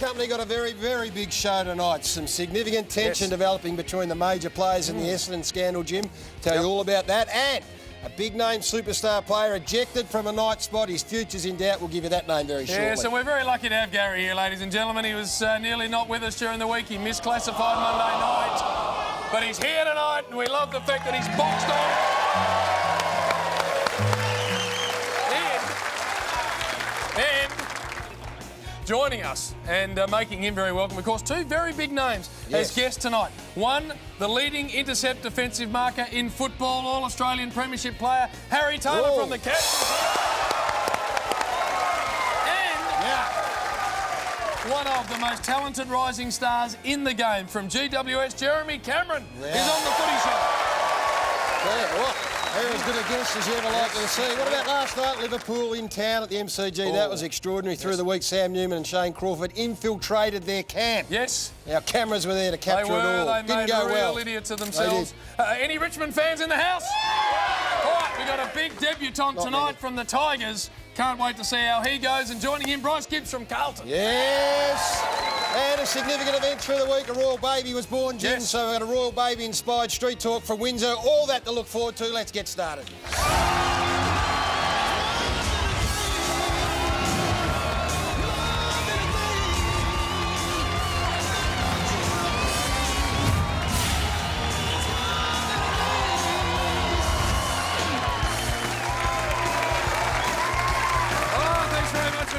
company got a very, very big show tonight. Some significant tension developing between the major players in the Essendon scandal, Jim. Tell you all about that. And a big-name superstar player ejected from a night spot. His future's in doubt. We'll give you that name very shortly. Yes, and we're very lucky to have Gary here, ladies and gentlemen. He was nearly not with us during the week. He misclassified Monday night. But he's here tonight, and we love the fact that he's boxed on. And joining us and making him very welcome, of course, two very big names as guests tonight. One, the leading intercept defensive marker in football, All-Australian Premiership player, Harry Taylor from the Cats. And one of the most talented rising stars in the game from GWS, Jeremy Cameron, is on the Footy Show. They're as good a guest as you ever likely to see. What about last night? Liverpool in town at the MCG. That was extraordinary. Through the week, Sam Newman and Shane Crawford infiltrated their camp. Yes. Our cameras were there to capture it all. They Didn't made go real well. idiots of themselves. Any Richmond fans in the house? All right, we've got a big debutant tonight from the Tigers. Can't wait to see how he goes. And joining him, Bryce Gibbs from Carlton. Yes. And a significant event through the week. A royal baby was born, Jim. So we've got a royal baby-inspired street talk from Windsor. All that to look forward to. Let's get started.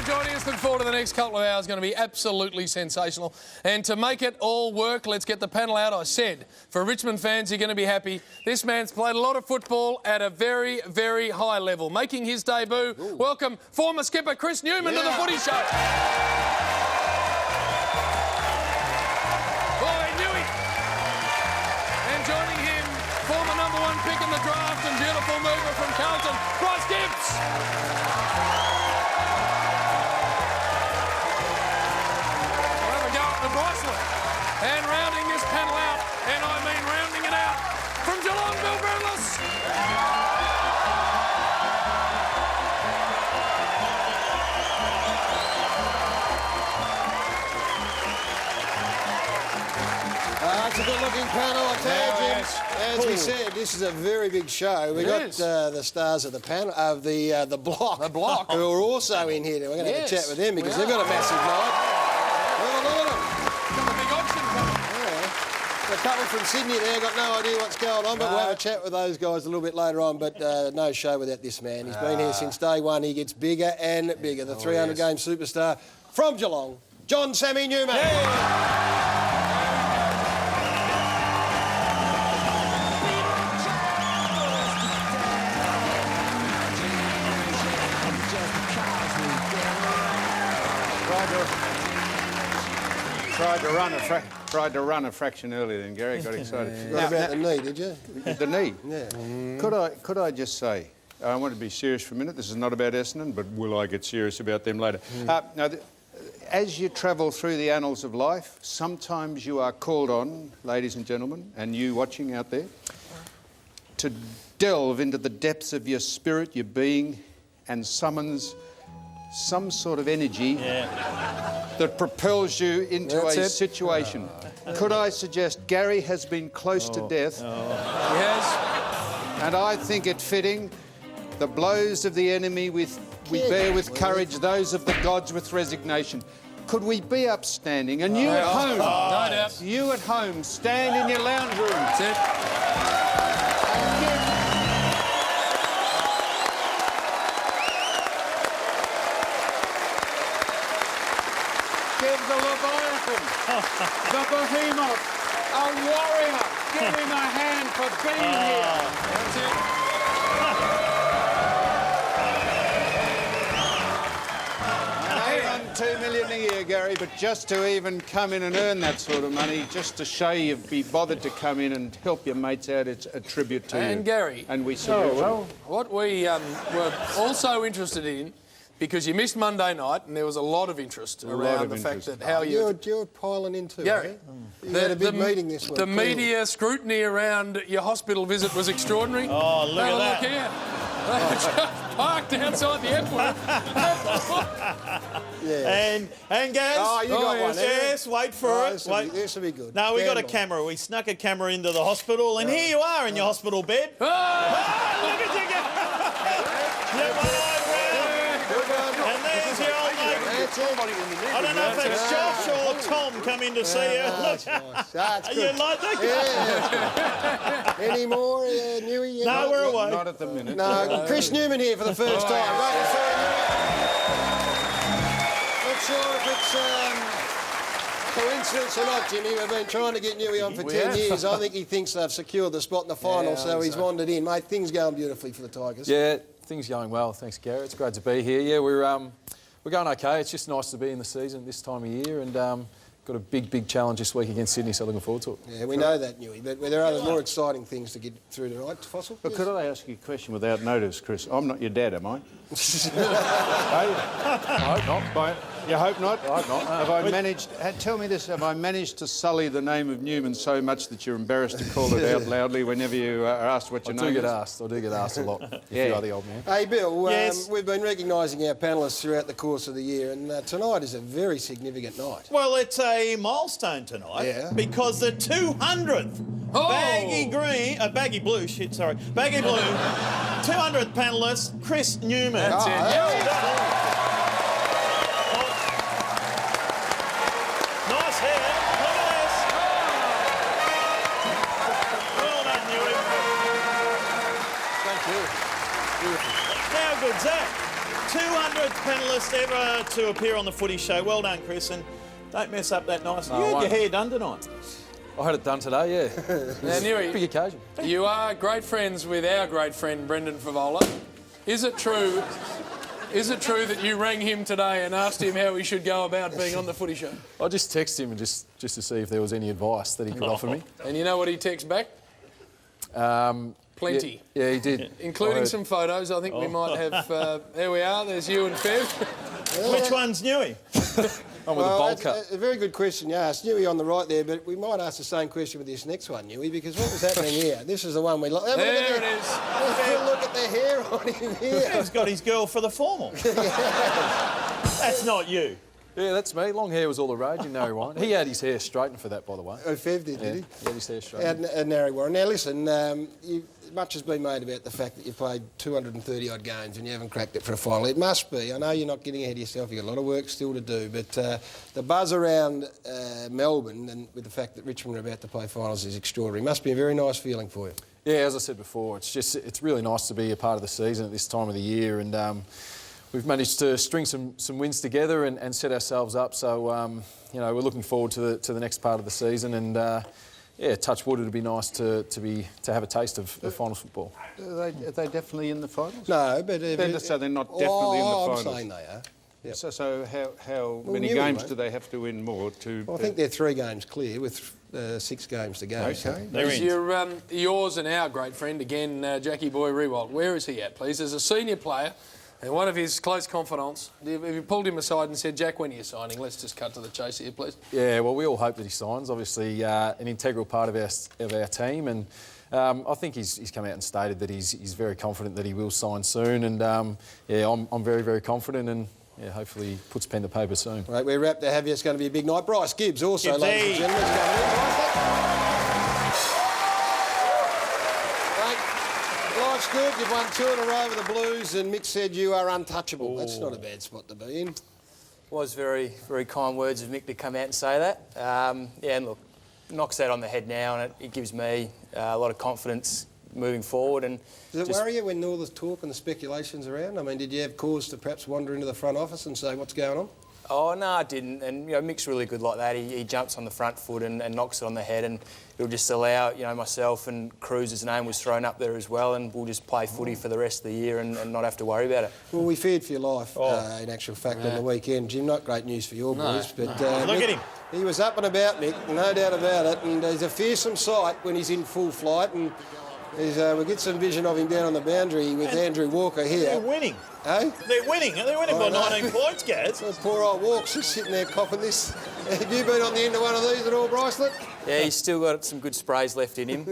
Joining us, look forward to the next couple of hours. Going to be absolutely sensational. And to make it all work, let's get the panel out. I said, for Richmond fans, you're going to be happy. This man's played a lot of football at a very, very high level. Making his debut, welcome former skipper Chris Newman to the Footy Show. Boy, knew it. And joining him, former #1 pick in the draft and beautiful mover from Carlton, Bryce Gibbs. And rounding this panel out, and I mean rounding it out, from Geelong, Bill Burles. It's a good-looking panel, I tell you, Jim. As we said, this is a very big show. We've got the stars of the panel, of the block. The block. Who are also in here. We're going to have a chat with them because they've got a massive night. A couple from Sydney there, got no idea what's going on, but we'll have a chat with those guys a little bit later on. But no show without this man. He's been here since day one. He gets bigger and bigger. The 300-game superstar from Geelong, John Sammy Newman. Tried to run a fraction earlier than Gary. Got excited. What about the knee, did you? The knee? Yeah. Could I just say, I want to be serious for a minute. This is not about Essendon, but will I get serious about them later? Now, as you travel through the annals of life, sometimes you are called on, ladies and gentlemen, and you watching out there, to delve into the depths of your spirit, your being, and summons some sort of energy that propels you into a situation. Could I suggest Gary has been close to death? He has. And I think it fitting. The blows of the enemy we bear with courage, those of the gods with resignation. Could we be upstanding? And you at home, no doubt. You at home, stand in your lounge room. That's it. Give the Leviathan, the behemoth, a warrior. Give him a hand for being here. That's it. They run $2 million a year, Gary, but just to even come in and earn that sort of money, just to show you've been bothered to come in and help your mates out, it's a tribute to you. And Gary, and we salute you. What we were also interested in, because you missed Monday night, and there was a lot of interest around the fact that how You're piling into Gary, You had a big meeting this week. The media scrutiny around your hospital visit was extraordinary. Oh, look at that. Look here. They were just parked outside the airport. Yeah. And Gaz. Oh, you got one, Yes, wait for it. This will be good. No, we got a Gamble. camera. We snuck a camera into the hospital, and here you are in your hospital bed. Oh! Look at you go. Your one-eyed round. And there's your old mate. I don't know if that's Josh or Tom come in to see you. Look, That's you good. like that? Yeah. Any more, Newey? No, we're away. Not at the minute. No, Chris Newman here for the first time. Great to see you. Not sure if it's coincidence or not, Jimmy. We've been trying to get Newey on for 10 years. I think he thinks they've secured the spot in the final, so he's wandered in. Mate, things going beautifully for the Tigers. Yeah, things going well. Thanks, Gary. It's great to be here. Yeah, we're going okay. It's just nice to be in the season this time of year, and got a big challenge this week against Sydney, so looking forward to it. Yeah, we know that, Newey, but there are other more exciting things to get through tonight. Fossil? But could I ask you a question without notice, Chris? I'm not your dad, am I? I hope not. You hope not? I hope not. Have I managed... Tell me this, have I managed to sully the name of Newman so much that you're embarrassed to call it out loudly whenever you are asked what your I name do is? get asked a lot if you are the old man. Hey, Bill, Yes. we've been recognising our panellists throughout the course of the year, and tonight is a very significant night. Well, it's a milestone tonight because the 200th baggy blue 200th panellist, Chris Newman. That's it. Well done. Nice hair. Look at this. Well done, Newey. Thank you. How good's that? 200th panellist ever to appear on the Footy Show. Well done, Chris, and don't mess up that nice. No, You I had your won't. hair done tonight. I had it done today, yeah. Now, Newey, Big occasion. you are great friends with our great friend Brendan Favola. Is it true that you rang him today and asked him how he should go about being on the Footy Show? I just texted him and just to see if there was any advice that he could offer me. And you know what he texted back? Plenty. Yeah, he did. Including some photos. I think we might have... there we are. There's you and Fev. Which one's Newey? I'm with a bowl that's cut. a very good question you asked. Newey on the right there, but we might ask the same question with this next one, Newey, because what was happening here? This is the one we like. There it is. Look at the hair on him here. He's got his girl for the formal. That's not you. Yeah, that's me. Long hair was all the rage in Narry Warren. He had his hair straightened for that, by the way. Oh, Fev did, Yeah, did he had his hair he? straightened. At Narry Warren. Now, listen, much has been made about the fact that you've played 230-odd games and you haven't cracked it for a final. It must be. I know you're not getting ahead of yourself. You've got a lot of work still to do, but the buzz around Melbourne and with the fact that Richmond are about to play finals is extraordinary. Must be a very nice feeling for you. Yeah, as I said before, it's really nice to be a part of the season at this time of the year, and we've managed to string some wins together and set ourselves up. So we're looking forward to the next part of the season, and touch wood, it'd be nice to have a taste of finals football. Are they definitely in the finals? No, but... So they're not definitely in the finals? I'm saying they are. Yep. So how many Newey, games mate. do they have to win more to... Well, I think they're 3 games clear with 6 games to go. Okay. So. They're Is in. yours and our great friend, again, Jackie Boy Rewald. Where is he at, please? As a senior player, and one of his close confidants, have you pulled him aside and said, Jack, when are you signing? Let's just cut to the chase here, please. Yeah, well, we all hope that he signs. Obviously, an integral part of our team, and I think he's come out and stated that he's very confident that he will sign soon. And I'm very confident, and hopefully he puts pen to paper soon. Right, we're wrapped to have you. It's going to be a big night. Bryce Gibbs also, ladies and gentlemen, is coming in. Right, life's good. You've won 2 in a row with the Blues, and Mick said you are untouchable. That's not a bad spot to be in. Was very kind words of Mick to come out and say that. And look, knocks that on the head now, and it gives me a lot of confidence moving forward. And Does it worry you when all the talk and the speculations around? I mean, did you have cause to perhaps wander into the front office and say what's going on? Oh, no, I didn't. And, Mick's really good like that. He jumps on the front foot and knocks it on the head, and it'll just allow, myself and Cruz's name was thrown up there as well, and we'll just play footy for the rest of the year and not have to worry about it. Well, we feared for your life, in actual fact, on the weekend, Jim. Not great news for your boys, but... Look at him. He was up and about, Mick, no doubt about it, and he's a fearsome sight when he's in full flight, and we get some vision of him down on the boundary with Andrew Walker here. They're winning. Eh? They're winning. They're winning by 19 points, Gaz. Those poor old Walks just sitting there coughing this. Have you been on the end of one of these at all, Brycelet? Yeah, he's still got some good sprays left in him.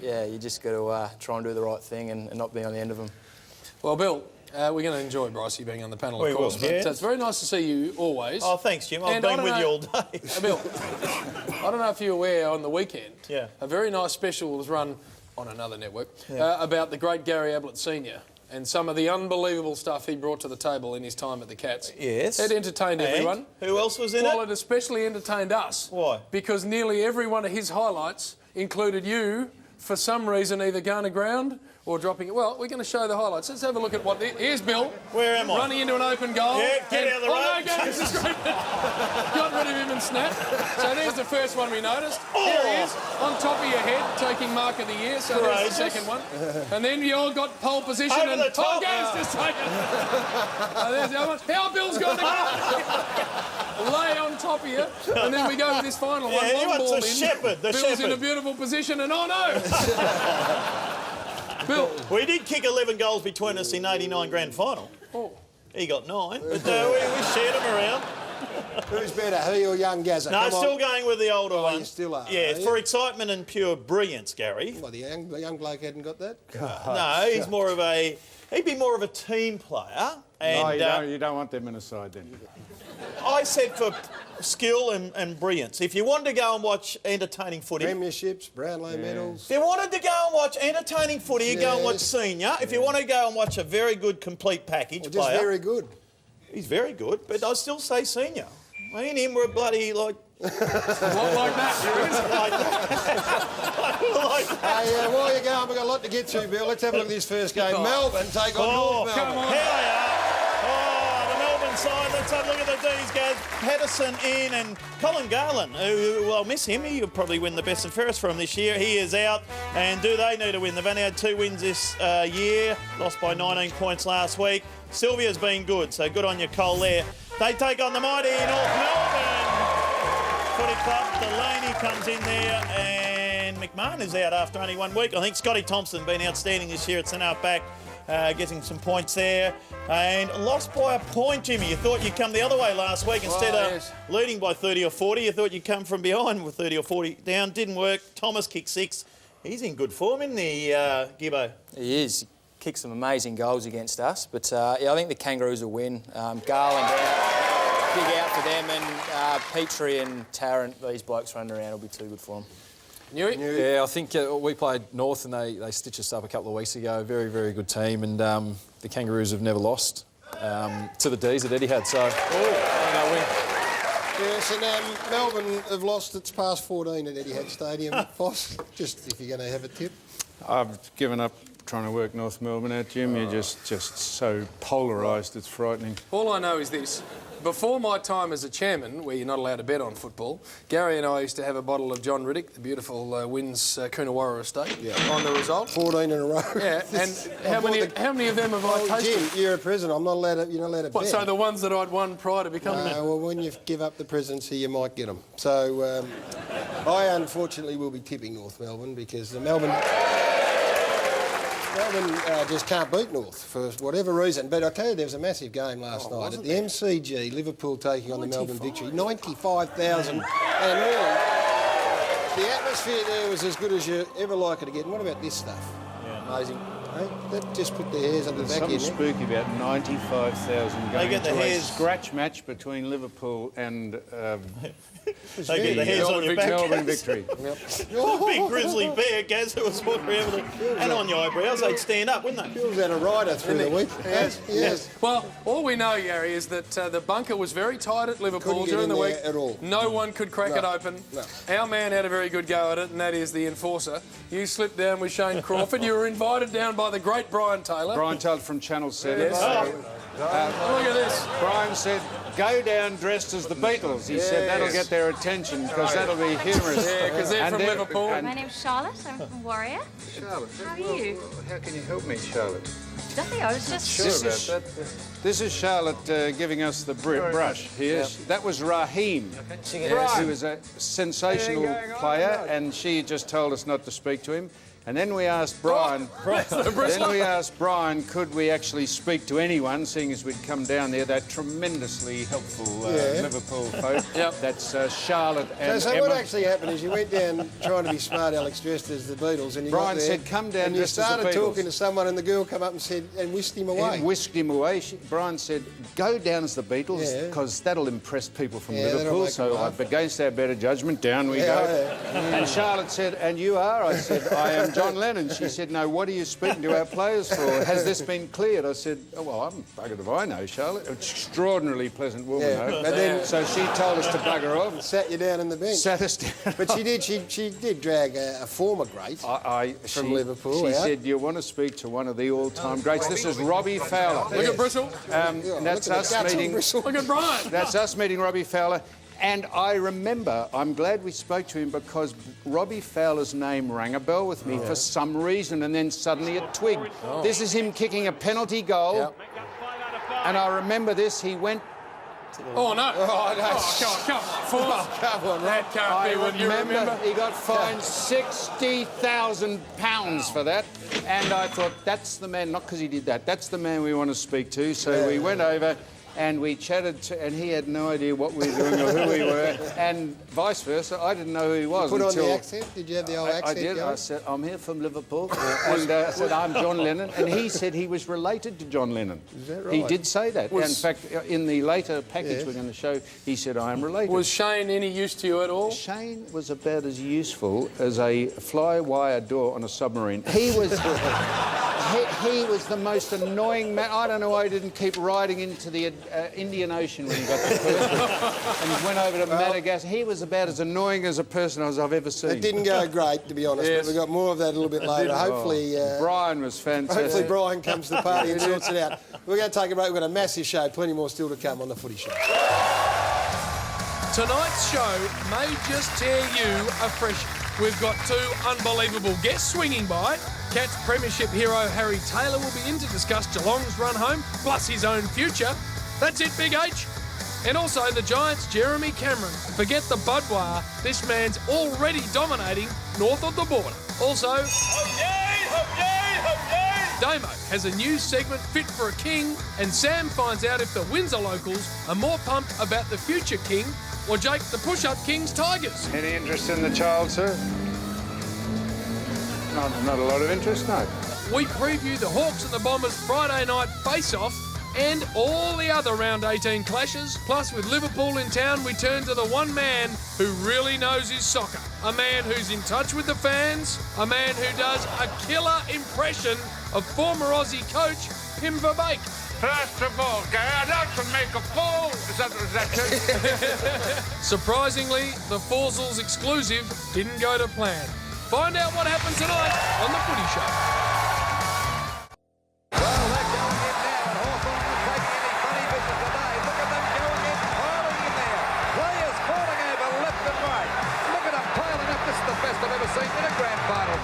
You just got to try and do the right thing and not be on the end of them. Well, Bill, We're going to enjoy Brycey being on the panel, of We will, course. But yes. it's very nice to see you always. Oh, thanks, Jim. I've And I been don't with you know- all day. Bill, I don't know if you're aware, on the weekend, Yeah. a very nice special was run on another network about the great Gary Ablett Senior and some of the unbelievable stuff he brought to the table in his time at the Cats. Yes. It entertained And everyone. who else was in Well, it? it especially entertained us. Why? Because nearly every one of his highlights included you, for some reason, either going to ground or dropping it. Well, we're going to show the highlights. Let's have a look at what... Here's Bill. Where am I? Running into an open goal. Yeah, get out of the road. Oh, no, this is great. Got rid of him and snapped. So there's the first one we noticed. Here he is, on top of your head, taking mark of the year. So there's the Courageous. second one. And then you all got pole position. Over and the top. Gary's just taken it. There's the other one. How Bill's got to lay on top of you. And then we go with this final one. Yeah, he Long wants ball a in. shepherd, the Bill's in a shepherd. beautiful position. And oh, no. Bill. We did kick 11 goals between us in 89 grand final. Oh. He got 9, but we shared them around. Who's better, he or young Gazza? No, Come on. still going with the older one. you still are, Yeah, are you? for excitement and pure brilliance, Gary. Well, the young bloke hadn't got that. No, he's more of a... He'd be more of a team player. And No, you don't want them in a side then. I said for skill and brilliance. If you wanted to go and watch entertaining footy... Premierships, Brownlow medals. If you wanted to go and watch entertaining footy, you go and watch Yes. senior. If you want to go and watch a very good complete package Well, just player... very good. He's very good, but I still say senior. Me and him were bloody like... What like that? like that. Hey, while you're going, we've got a lot to get to, Bill. Let's have a look at this first game. Melbourne take on North come Melbourne. on. Here they are. Oh, the Melbourne side. Let's have a look at the D's, guys. Patterson in and Colin Garland, who I'll miss him. He'll probably win the best and fairest for him this year. He is out. And do they need a win? They've only had 2 wins this year. Lost by 19 points last week. Sylvia's been good, so good on your Cole there. They take on the mighty North Melbourne Footy Club. Delaney comes in there and McMahon is out after only 1 week. I think Scotty Thompson been outstanding this year at centre back, getting some points there. And lost by a point, Jimmy. You thought you'd come the other way last week. Instead of leading by 30 or 40, you thought you'd come from behind with 30 or 40 down. Didn't work. Thomas kicked 6. He's in good form, isn't he, Gibbo? He is. Kicked some amazing goals against us, but yeah, I think the Kangaroos will win. Garland out, big out for them, and Petrie and Tarrant, these blokes running around will be too good for them. Yeah, I think we played North and they stitched us up a couple of weeks ago. Very, very good team, and the Kangaroos have never lost to the D's at Etihad, so they'll win. Yes, and Melbourne have lost its past 14 at Etihad Stadium. Foss, just if you're going to have a tip. I've given up trying to work North Melbourne out, Jim. You're just so polarised, it's frightening. All I know is this. Before my time as a chairman, where you're not allowed to bet on football, Gary and I used to have a bottle of John Riddick, the beautiful Wynns Coonawarra estate, on the result. 14 in a row. Yeah, and how many of them have I tasted? Jim, you're a president. You're not allowed to What, bet. so the ones that I'd won prior to becoming... Well, when you give up the presidency, you might get them. So I unfortunately will be tipping North Melbourne because the Melbourne just can't beat North for whatever reason. But I tell you, there was a massive game last night at the MCG. Liverpool taking on the Melbourne Victory. 95,000. And really, the atmosphere there was as good as you ever like it again. What about this stuff? Yeah. Amazing. Hey, that just put their hairs under the There's back of something your neck. spooky about 95,000 going get the to a hairs- scratch match between Liverpool and They get the hairs on your back. Melbourne Victory. Big grizzly bear, Gaz, that was walking around with it. And on your eyebrows, they'd stand up, wouldn't they? Bill's had a rider through the week. Yes. Well, all we know, Gary, is that the bunker was very tight at Liverpool Couldn't get during in the there week. at all. No one could crack it open. No. Our man had a very good go at it, and that is the enforcer. You slipped down with Shane Crawford. You were invited down by the great Brian Taylor. Brian Taylor from Channel 7. Yes. Look at this. Brian said, go down dressed as the Beatles. He said that'll get their attention because that'll be humorous. Yeah, because they're And from Liverpool. and My name's Charlotte. I'm from Warrior. Charlotte, How are you? how can you help me, Charlotte? Nothing. I was just. This is Charlotte giving us the brush here. That was Raheem. He was a sensational player, and she just told us not to speak to him. And then we asked Brian, could we actually speak to anyone, seeing as we'd come down there, that tremendously helpful Liverpool folk. Yep. That's Charlotte and So Emma. what actually happened is you went down trying to be smart, Alex, dressed as the Beatles, and you Brian got there, said, "Come down and you dressed as the started Beatles." talking to someone, and the girl come up and said, and whisked him away. And whisked him away. Brian said, "Go down as the Beatles, Yeah. because that'll impress people from Yeah, that'll Liverpool." make them So, laugh. against our better judgment, down we go. And Charlotte said, "And you are?" I said, "I am John Lennon." She said, "No, what are you speaking to our players for? Has this been cleared?" I said, "Oh, well, I'm buggered if I know, Charlotte." Extraordinarily pleasant woman, Yeah. though. But then- So she told us to bugger off. Sat you down on the bench. Sat us down. But she did drag a former great. From Liverpool, She out. said, "You want to speak to one of the all-time greats." This is Robbie Fowler. Look at Bristol. And that's Look at us the guts on meeting. Bristol. Look at Brian. That's us meeting Robbie Fowler. And I remember, I'm glad we spoke to him because Robbie Fowler's name rang a bell with me for some reason, and then suddenly it twigged. This is him kicking a penalty goal. Yep. And I remember this, he went... Oh, no. Oh, no. Come on. Come on, That can't be what you remember. He got fined £60,000 for that. And I thought, that's the man, not because he did that, that's the man we want to speak to. So we went over and we chatted, and he had no idea what we were doing or who we were, and vice versa. I didn't know who he was Put on until... the accent? Did you have the old accent? I did. going? I said, "I'm here from Liverpool." And I said, "I'm John Lennon." And he said he was related to John Lennon. Is that right? He did say that. In fact, in the later package we're going to show, he said, "I am related." Was Shane any use to you at all? Shane was about as useful as a fly-wire door on a submarine. He was... He was the most annoying man. I don't know why he didn't keep riding into the Indian Ocean when he got to Perth and went over to Madagascar. He was about as annoying as a person as I've ever seen. It didn't go great, to be honest, but we got more of that a little bit later. Hopefully... Brian was fantastic. Hopefully Brian comes to the party and sorts it out. We're going to take a break. We've got a massive show. Plenty more still to come on the Footy Show. Tonight's show may just tear you afresh. We've got two unbelievable guests swinging by. Cats premiership hero Harry Taylor will be in to discuss Geelong's run home, plus his own future. That's it, Big H. And also the Giants' Jeremy Cameron. Forget the boudoir. This man's already dominating north of the border. Also, Damo has a new segment fit for a king, and Sam finds out if the Windsor locals are more pumped about the future king or Jake the push-up king's Tigers. Any interest in the child, sir? Not a lot of interest, no. We preview the Hawks and the Bombers Friday night face-off and all the other round 18 clashes. Plus, with Liverpool in town, we turn to the one man who really knows his soccer. A man who's in touch with the fans. A man who does a killer impression of former Aussie coach Pim Verbeek. First of all, I like to make a fool. Is that it? Surprisingly, the Forzels exclusive didn't go to plan. Find out what happens tonight on The Footy Show. Well, they're going in now, and Hawthorn not taking any funny business today. Look at them going in, piling in there. Players falling over left and right. Look at them piling up. This is the best I've ever seen in a grand final.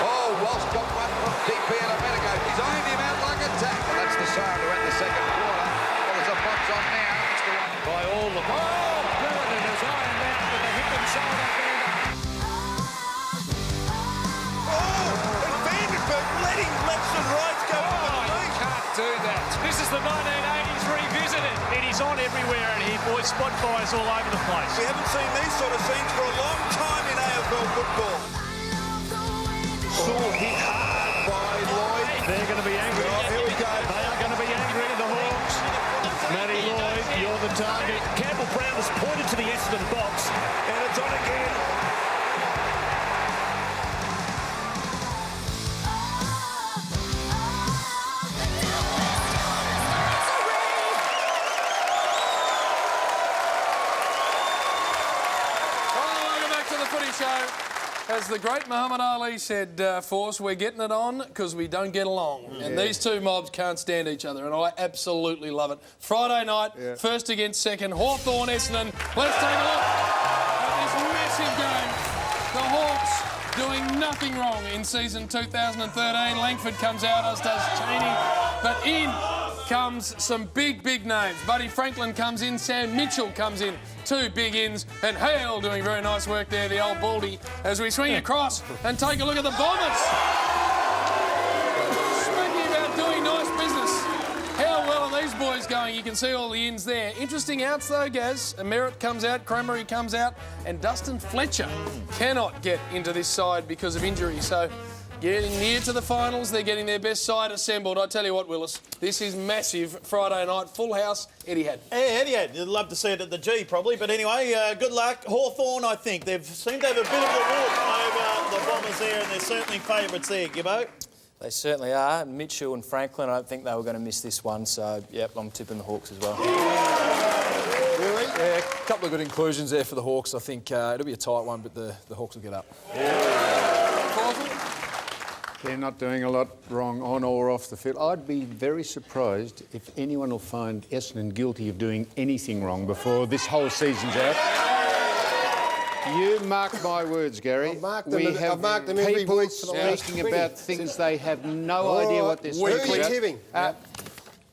Oh, Walsh got one from deep here a minute ago. He's eyeing him out like a tack. Well, that's the sign to end the second quarter. Well, there's a box on now. It's the one by all the... Oh, Billington is eyeing out with the hip and shoulder there. Letting lefts and rights go over the league. Can't do that. This is the 1980s revisited. It is on everywhere and here, boys. Spot fires all over the place. We haven't seen these sort of scenes for a long time in AFL football. Saul hit hard by Lloyd. They're going to be angry. Oh, here we go. They are going to be angry at the Hawks. Matty Lloyd, you're the target. Campbell Brown has pointed to the Essendon box. And it's on again. Welcome back to The Footy Show. As the great Muhammad Ali said, Force, we're getting it on because we don't get along. And these two mobs can't stand each other, and I absolutely love it. Friday night, first against second, Hawthorn, Essendon. Let's take a look at this massive game. The Hawks doing nothing wrong in season 2013. Langford comes out, as does Cheney. But in comes some big names. Buddy Franklin comes in, Sam Mitchell comes in. 2 big ins, and Hale doing very nice work there, the old baldy, as we swing across and take a look at the Bombers. Speaking about doing nice business, how well are these boys going? You can see all the ins there. Interesting outs though, Gaz. Merritt comes out, Cranberry comes out, and Dustin Fletcher cannot get into this side because of injury. So getting near to the finals, they're getting their best side assembled. I tell you what, Willis, this is massive. Friday night, full house, Etihad. Yeah, Etihad. You'd love to see it at the G, probably. But anyway, good luck. Hawthorn, I think. They've seemed to have a bit of a walk over the Bombers there, and they're certainly favourites there, Gibbo. They certainly are. Mitchell and Franklin, I don't think they were going to miss this one. So, yep, I'm tipping the Hawks as well. Really? Yeah, a couple of good inclusions there for the Hawks. I think it'll be a tight one, but the Hawks will get up. They're not doing a lot wrong on or off the field. I'd be very surprised if anyone will find Essendon guilty of doing anything wrong before this whole season's out. You mark my words, Gary. I've marked them every people week for the last speaking 20. about things they have no idea what they're speaking about. Who are you tipping?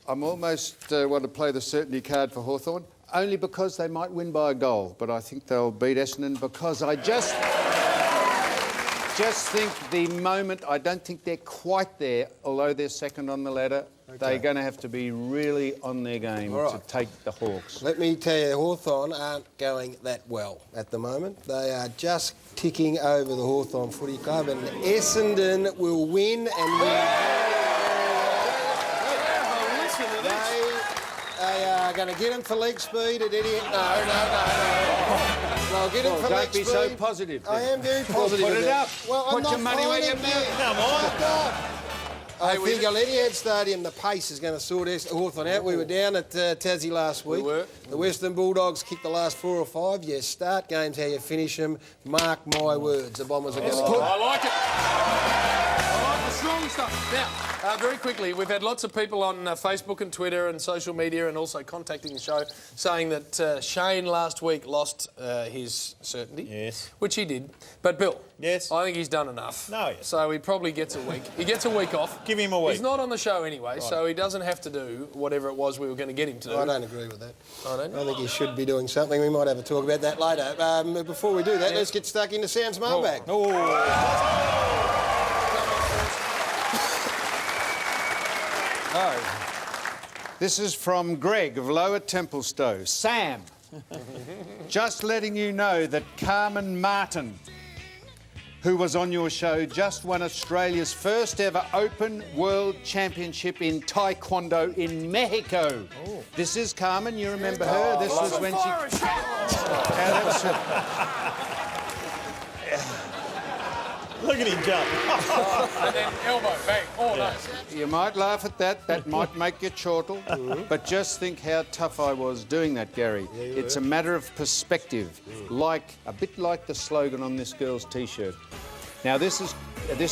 I'm almost want to play the certainty card for Hawthorn, only because they might win by a goal. But I think they'll beat Essendon because I just think the moment, I don't think they're quite there, although they're second on the ladder. Okay. They're going to have to be really on their game to take the Hawks. Let me tell you, Hawthorn aren't going that well at the moment. They are just ticking over the Hawthorn Footy Club, and Essendon will win and win. They are going to get him for leg speed at Eddie. No. They'll get him for leg speed. Don't be so positive. I am very positive. Put it up. Well, Put your money where your mouth. Come on. I think at Etihad Stadium, the pace is going to sort Hawthorn out. We were down at Tassie last week. We were. The Western Bulldogs kicked the last 4 or 5. You start games how you finish them. Mark my words, the Bombers are going to I like it. I like the strong stuff. Now, very quickly, we've had lots of people on Facebook and Twitter and social media and also contacting the show saying that Shane last week lost his certainty. Yes. Which he did. But, Bill, yes, I think he's done enough. No, yes. So he probably gets a week. He gets a week off. Give him a week. He's not on the show anyway, so he doesn't have to do whatever it was we were going to get him to do. I don't agree with that. I don't. I think he should be doing something. We might have a talk about that later. Before we do that, let's get stuck into Sam's mailbag. This is from Greg of Lower Templestowe. Sam, just letting you know that Carmen Martin, who was on your show, just won Australia's first ever Open World Championship in Taekwondo in Mexico. Oh. This is Carmen, you remember her? This was when she... Look at him jump. And then elbow, bang. Oh, no. You might laugh at that. That might make you chortle. But just think how tough I was doing that, Gary. It's a matter of perspective, a bit like the slogan on this girl's T-shirt. Now, this is just... It's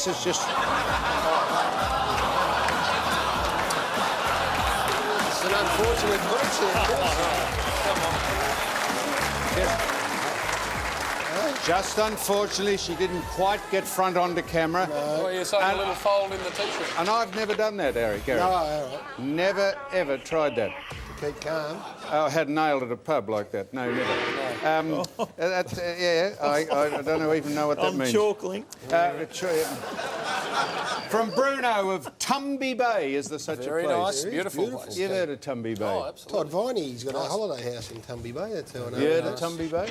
an unfortunate breach there. Just unfortunately, she didn't quite get front onto camera. No. Well, you're saying a little fold in the T-shirt. And I've never done that, Gary. No, all right. Never, ever tried that. Keep calm. I had nailed at a pub like that. No, never. I don't even know what that means. I'm chortling. From Bruno of Tumby Bay, is there such Very a place? nice, beautiful place. You've heard of Tumby Bay? Oh, absolutely. Todd Viney's got a holiday house in Tumby Bay. That's how I know. You heard of Tumby Bay?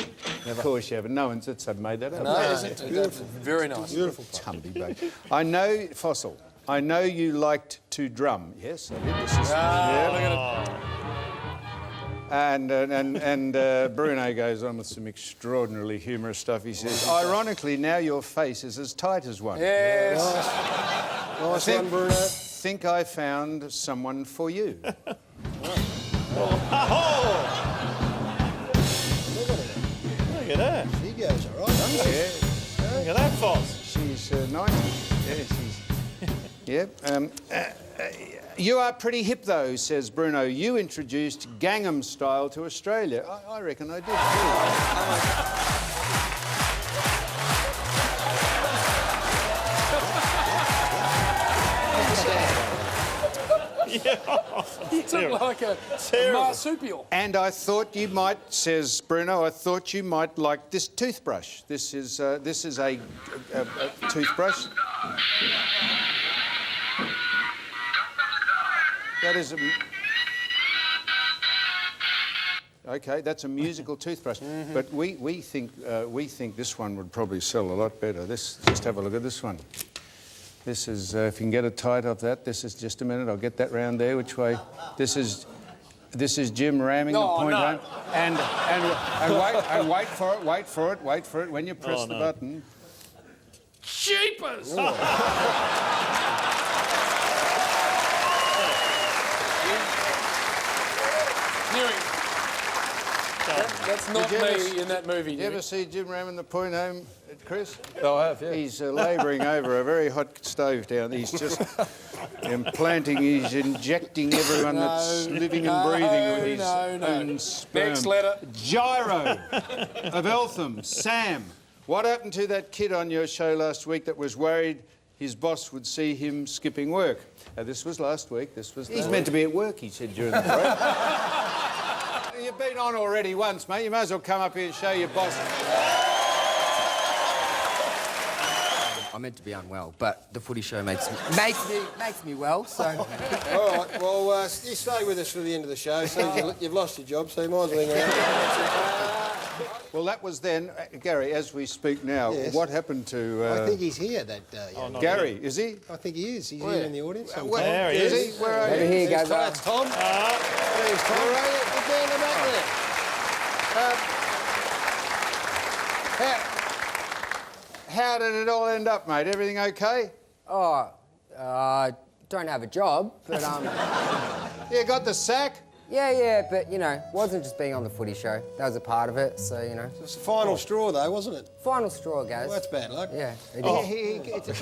Of course you haven't. No one's made that up. No, it's beautiful. Very nice. Beautiful. Tumby Bay. I know, Fossil, I know you liked to drum. Yes, I did. This is... Look at it. And Bruno goes on with some extraordinarily humorous stuff. He says, ironically, now your face is as tight as one. Yes. Nice one, Bruno. Think I found someone for you. Look at that. She goes all right, doesn't she? Yeah. Look at that, Foss. She's 90. Yeah, she's... Yep. You are pretty hip, though, says Bruno. You introduced Gangnam Style to Australia. I reckon I did, too. It's like a marsupial. And I thought you might, says Bruno, I thought you might like this toothbrush. This is a toothbrush. That is a... Okay, that's a musical toothbrush. But we think this one would probably sell a lot better. Just have a look at this one. This is, if you can get it tight off that, this is, just a minute, I'll get that round there, which way? This is Jim ramming the point home. And wait for it. When you press the button. Jeepers! That's not me in that movie. Did you ever see Jim ramming the point home, Chris? Oh, I have, yeah. He's labouring over a very hot stove down there. He's just implanting, he's injecting everyone that's living and breathing with his own sperm. Next letter. Gyro of Eltham. Sam, what happened to that kid on your show last week that was worried his boss would see him skipping work? This was last week. He's meant to be at work, he said during the break. You've been on already once, mate. You may as well come up here and show your boss. I'm meant to be unwell, but the footy show makes me well, so... All right, well, you stay with us for the end of the show. So you've lost your job, so you might as well hang around. Well, that was then. Gary, as we speak now, what happened to... I think he's here, that Gary, is he? I think he is. He's here in the audience. There he is. Is he? Where are you? Over here, guys. That's Tom. There's Tom. Where are you? Look down the back there. How did it all end up, mate? Everything okay? Oh, don't have a job, but You got the sack? yeah, but you know, wasn't just being on the footy show. That was a part of it, so you know. It's the final straw, though, wasn't it? Final straw, guys. Well, that's bad luck. Yeah.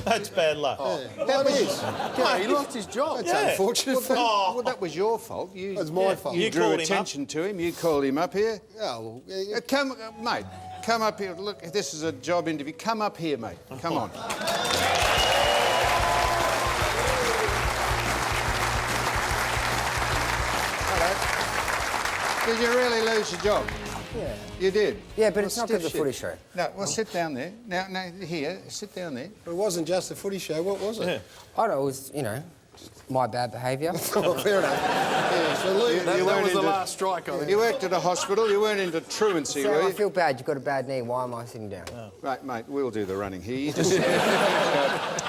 That's bad luck. That is. Yeah, he lost his job. That's unfortunate. Well, that was your fault. It was my fault. You drew called him attention to him. You called him up here. Oh, well, Mate, come up here. Look, this is a job interview. Come up here, mate. Come on. Did you really lose your job? Yeah. You did? Yeah, but it's not because of the footy show. No, well, sit down there. Now, here, sit down there. It wasn't just the footy show. What was it? Yeah. I don't know, it was, you know, my bad behaviour. Oh, fair enough. Yeah, so leave. That was the last strike, I think. You worked at a hospital. You weren't into truancy, were So I you? feel bad, you've got a bad knee, why am I sitting down? Right, mate, we'll do the running here. You just...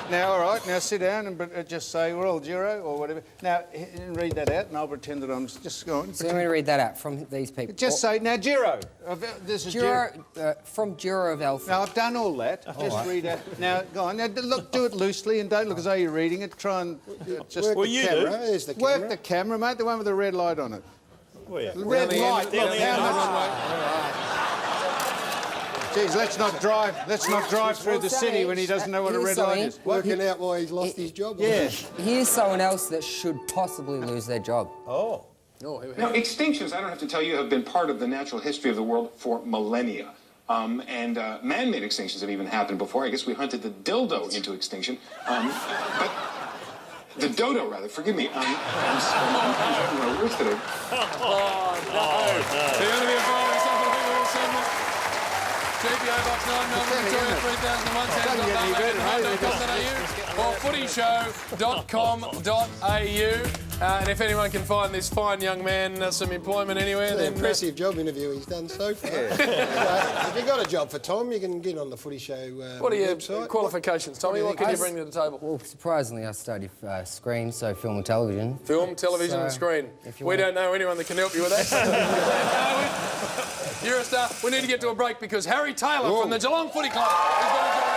Now, all right, now sit down and just say, we're all Giro or whatever. Now, read that out and I'll pretend that I'm just going. So let me read that out from these people. Just say, now, Giro. This is Giro. From Giro of Eltham. Now, I've done all that. Just read out. Now, go on. Now, look, do it loosely and don't look as though you're reading it. Try and just... Work the camera. There's the camera. Work the camera, mate, the one with the red light on it. Oh, yeah. The red light. down the end. Jeez, let's not drive through the city when he doesn't know what a red light is. Working out why he's lost his job. Yeah. Here's someone else that should possibly lose their job. Oh. Now, extinctions, I don't have to tell you, have been part of the natural history of the world for millennia. And man-made extinctions have even happened before. I guess we hunted the dildo into extinction. But the dodo, rather. Forgive me. I'm having my words today. Oh, no. They're going to be involved in something we will send them. GPO box 9 Melbourne, Victoria 3001 or footyshow.com.au. And if anyone can find this fine young man some employment anywhere, It's an then... impressive job interview he's done so far. If you've got a job for Tom, you can get on the Footy Show What are your website. qualifications, Tommy? What can you bring to the table? Well, surprisingly, I studied screen, so film and television. Film, television and screen. We don't know anyone that can help you with that. You're a star. We need to get to a break because Harry Taylor from the Geelong Footy Club is going to join us.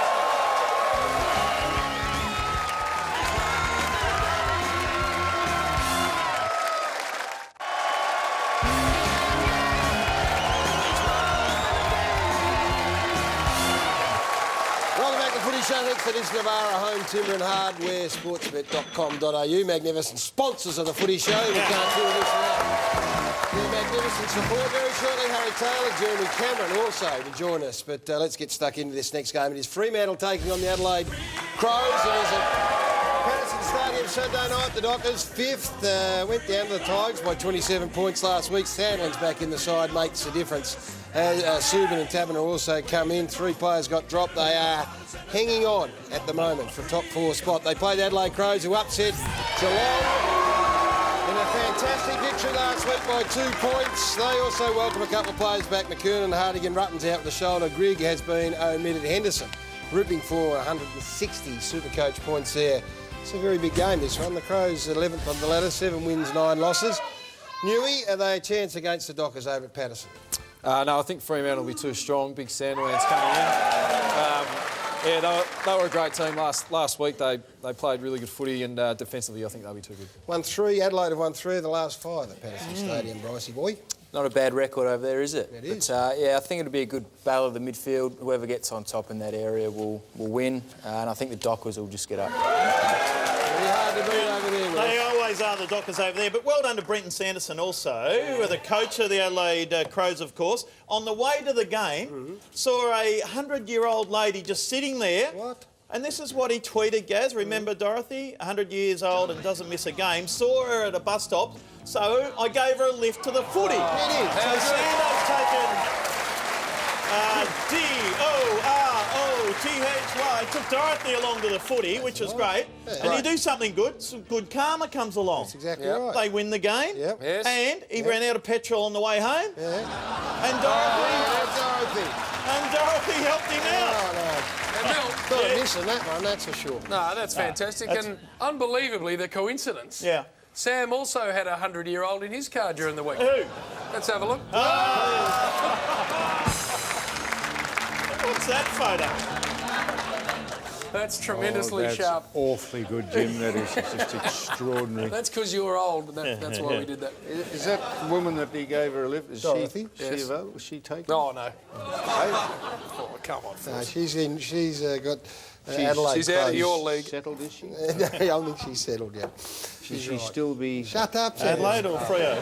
Welcome back to Footy Show. Thanks to this Navara Home Timber and Hardware, sportsbet.com.au. Magnificent sponsors of the Footy Show. We can't do this without their magnificent support. Very shortly, Harry Taylor, Jeremy Cameron also to join us. But let's get stuck into this next game. It is Fremantle taking on the Adelaide Crows. And there's a Patterson Patterson Stadium Saturday night. The Dockers, 5th, went down to the Tigers by 27 points last week. Sandlin's back in the side, makes a difference. Subin and Taberner also come in. 3 players got dropped. They are hanging on at the moment for top 4 spot. They played Adelaide Crows, who upset Geelong in a fantastic victory last week by 2 points. They also welcome a couple of players back. McKernan, Hardigan, Rutten's out with the shoulder. Grigg has been omitted. Henderson ripping for 160 Supercoach points there. It's a very big game, this one. The Crows 11th on the ladder, 7 wins, 9 losses. Newey, are they a chance against the Dockers over at Patterson? No, I think Fremantle will be too strong. Big Sandlands coming in. Yeah, they were a great team last week. They played really good footy, and defensively I think they'll be too good. 1-3, Adelaide have won 3 of the last 5 at Patterson Stadium, Brycey boy. Not a bad record over there, is it? It is. But, yeah, I think it'll be a good battle of the midfield. Whoever gets on top in that area will win, and I think the Dockers will just get up. Very hard to beat over there, They always are, the Dockers over there. But well done to Brenton Sanderson also, the coach of the Adelaide Crows, of course. On the way to the game, saw a 100-year-old lady just sitting there. What? And this is what he tweeted, Gaz. Remember Dorothy, 100 years old and doesn't miss a game. Saw her at a bus stop, so I gave her a lift to the footy. So Sando's taken D-O-R-O-T-H-Y, took Dorothy along to the footy, which was great. And you do something good, some good karma comes along. That's exactly right. They win the game, Yes. and he ran out of petrol on the way home. And Dorothy helped him out. Not a miss on that one, that's for sure. No, that's fantastic. And unbelievably, the coincidence. Yeah. Sam also had a 100-year-old in his car during the week. Who? Let's have a look. What's that photo? That's tremendously that's sharp. Awfully good, Jim. That is just extraordinary. That's because you were old. That's why we did that. Is that woman that he gave her a lift? Is Dorothy? she available? Was she taken? Oh, no. Oh, come on. No, she's got Adelaide. She's out of your Crows. league. Settled, is she? I don't think she's settled yet. Should she still be... Shut up, Sam. Adelaide or Freo?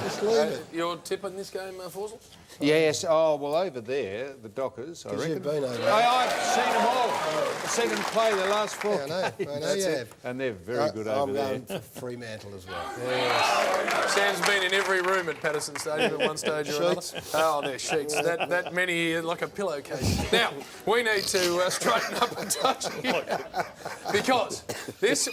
Just leave it. Your tip in this game, Forsell? Yes. Oh, well, over there, the Dockers, I reckon. You've been over there. I've seen them all. I've seen them play the last 4 Yeah, I know you have. And they're very good over there. I'm going for Fremantle as well. Yes. Sam's been in every room at Patterson Stadium at one stage or another. Oh, they're sheets. That many, like a pillowcase. Now, we need to straighten up a touch here. Because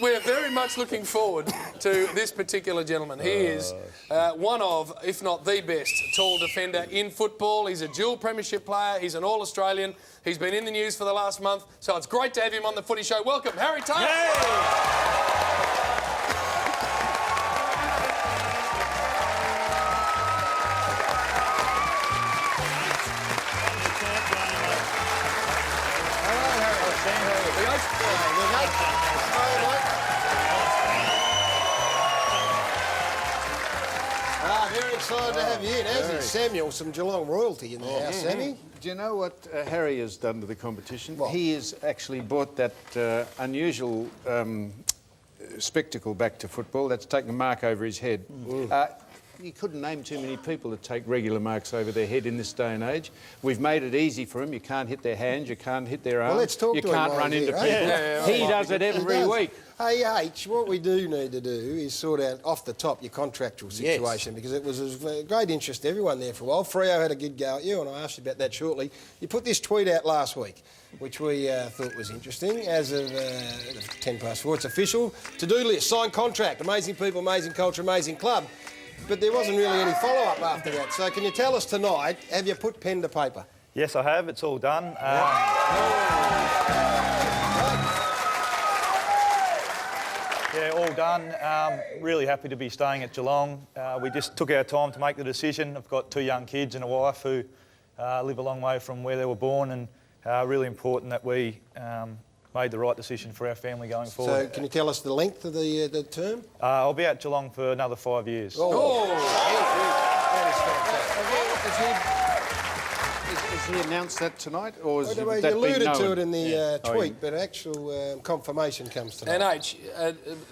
we're very much looking forward to this particular gentleman. He is one of, if not the best, tall defender in football. He's a dual premiership player. He's an All-Australian. He's been in the news for the last month, so it's great to have him on the Footy Show. Welcome, Harry Taylor. Very excited to have you in, as is Samuel, some Geelong royalty in the house, Sammy. Do you know what Harry has done to the competition? What? He has actually brought that unusual spectacle back to football. That's taken a mark over his head. You couldn't name too many people that take regular marks over their head in this day and age. We've made it easy for them. You can't hit their hands, you can't hit their arms. Well, let's talk you to him can't while run he's into here, people. He does it every week. Hey, H, what we do need to do is sort out off the top your contractual situation because it was of great interest to everyone there for a while. Freo had a good go at you, and I'll ask you about that shortly. You put this tweet out last week, which we thought was interesting. As of 10 past 4, it's official. To-do list, signed contract, amazing people, amazing culture, amazing club. But there wasn't really any follow-up after that. So can you tell us tonight, have you put pen to paper? Yes, I have. It's all done. Yeah, all done. Really happy to be staying at Geelong. We just took our time to make the decision. I've got 2 young kids and a wife who live a long way from where they were born, and really important that we made the right decision for our family going forward. So can you tell us the length of the term? I'll be at Geelong for another 5 years. That is fantastic. Has he announced that tonight, or has He that been alluded known? to it in the tweet, but actual confirmation comes tonight. And H,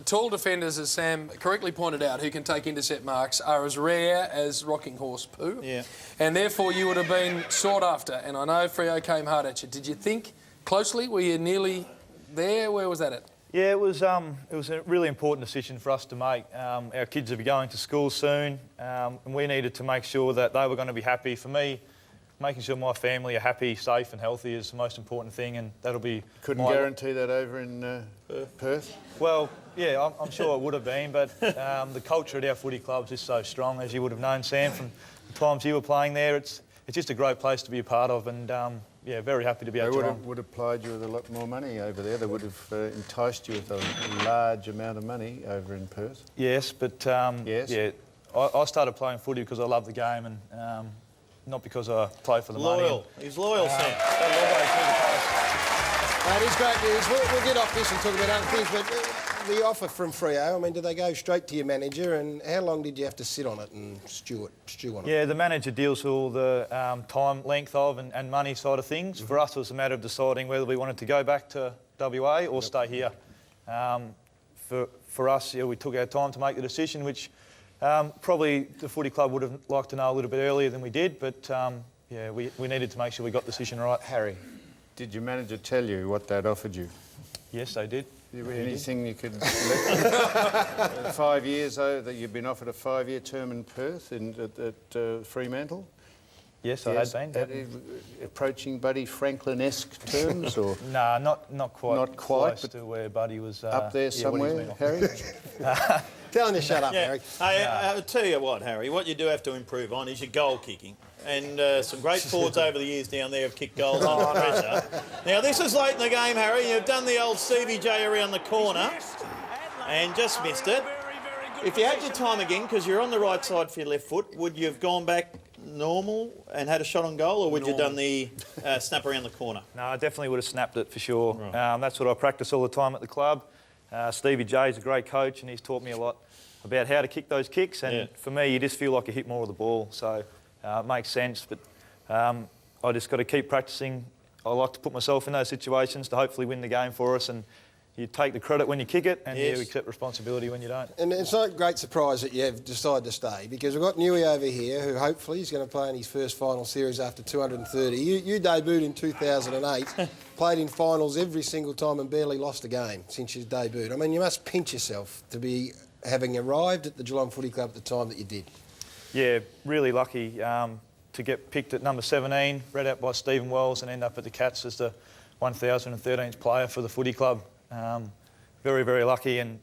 tall defenders, as Sam correctly pointed out, who can take intercept marks, are as rare as rocking horse poo. Yeah. And therefore you would have been sought after. And I know Freo came hard at you. Did you think closely? Were you nearly there? Where was that at? Yeah, it was a really important decision for us to make. Our kids will be going to school soon, and we needed to make sure that they were going to be happy. For me, making sure my family are happy, safe and healthy is the most important thing, and that'll be... Couldn't guarantee that over in Perth? Well, yeah, I'm sure it would have been, but the culture at our footy clubs is so strong, as you would have known, Sam, from the times you were playing there. It's just a great place to be a part of, and yeah, very happy to be at Geelong. They would have plied you with a lot more money over there. They would have enticed you with a large amount of money over in Perth. Yes, but yeah, I started playing footy because I love the game and not because I play for the money. Loyal. He's loyal, Sam. That is great news. We'll get off this and talk about other things, but the offer from Freo, I mean, did they go straight to your manager, and how long did you have to sit on it and stew on it? Yeah, the manager deals with all the time, length of and money side of things. For us, it was a matter of deciding whether we wanted to go back to WA or stay here. For us, yeah, we took our time to make the decision, which probably the footy club would have liked to know a little bit earlier than we did, but yeah, we needed to make sure we got the decision right. Harry, did your manager tell you what they'd offered you? Yes, they did. Anything you could... 5 years that you've been offered a 5-year term in Perth at Fremantle? Yes, I had been. Approaching Buddy Franklin-esque terms, or...? Nah, not quite. Not quite, close to where Buddy was... up there somewhere, Harry? Telling you shut up, Yeah. Harry. Hey, I'll tell you what, Harry, what you do have to improve on is your goal kicking. And some great forwards over the years down there have kicked goals under pressure. Now, this is late in the game, Harry. You've done the old Stevie J around the corner and just missed it. If you had your time again, because you're on the right side for your left foot, would you have gone back normal and had a shot on goal, or would you have done the snap around the corner? No, I definitely would have snapped it for sure. Right. That's what I practice all the time at the club. Stevie J's a great coach, and he's taught me a lot about how to kick those kicks. And for me, you just feel like you hit more of the ball. So it makes sense, but I just got to keep practicing. I like to put myself in those situations to hopefully win the game for us, and you take the credit when you kick it, and you accept responsibility when you don't. And it's not a great surprise that you've decided to stay, because we've got Newey over here, who hopefully is going to play in his first final series after 230. You debuted in 2008, played in finals every single time and barely lost a game since you debuted. I mean, you must pinch yourself to be having arrived at the Geelong Footy Club at the time that you did. Yeah, really lucky to get picked at number 17, read out by Stephen Wells, and end up at the Cats as the 1013th player for the footy club. Very, very lucky, and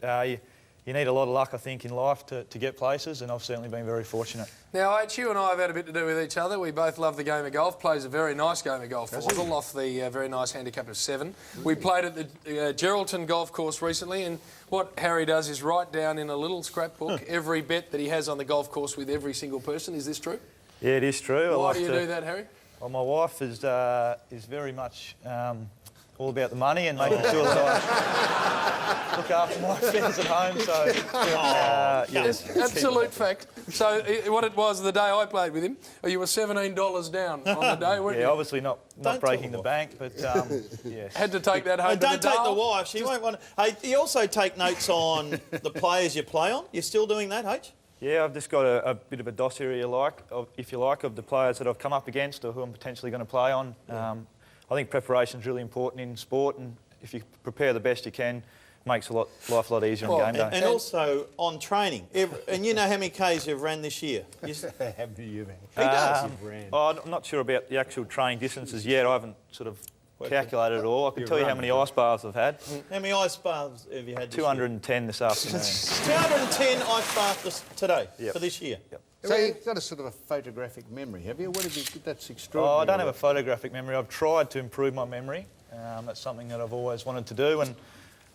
you need a lot of luck, I think, in life to get places, and I've certainly been very fortunate. Now, H, you and I have had a bit to do with each other. We both love the game of golf. Plays a very nice game of golf, Fossil, off the very nice handicap of 7. We played at the Geraldton golf course recently, and what Harry does is write down in a little scrapbook every bet that he has on the golf course with every single person. Is this true? Yeah, it is true. Why do you do that, Harry? Well, my wife is very much all about the money and making sure that I look after my affairs at home. So, yes, absolute fact. So, what it was the day I played with him, you were $17 down on the day, weren't you? Yeah, obviously not breaking the bank, but yes. Had to take that home. Hey, don't take the wife. She won't want. Hey, you also take notes on the players you play on. You're still doing that, H? Yeah, I've just got a bit of a dossier, if you like, of the players that I've come up against or who I'm potentially going to play on. I think preparation is really important in sport, and if you prepare the best you can, makes life a lot easier on game day. And also on training. And you know how many Ks you've ran this year? How many you ran? He does. I'm not sure about the actual training distances yet. I haven't sort of calculated it all. I can tell you how many ice baths I've had. How many ice baths have you had this 210 this afternoon. 210 ice baths today for this year? Yep. So you've got a sort of a photographic memory, have you? What have you? That's extraordinary. I don't have a photographic memory. I've tried to improve my memory. That's something that I've always wanted to do, and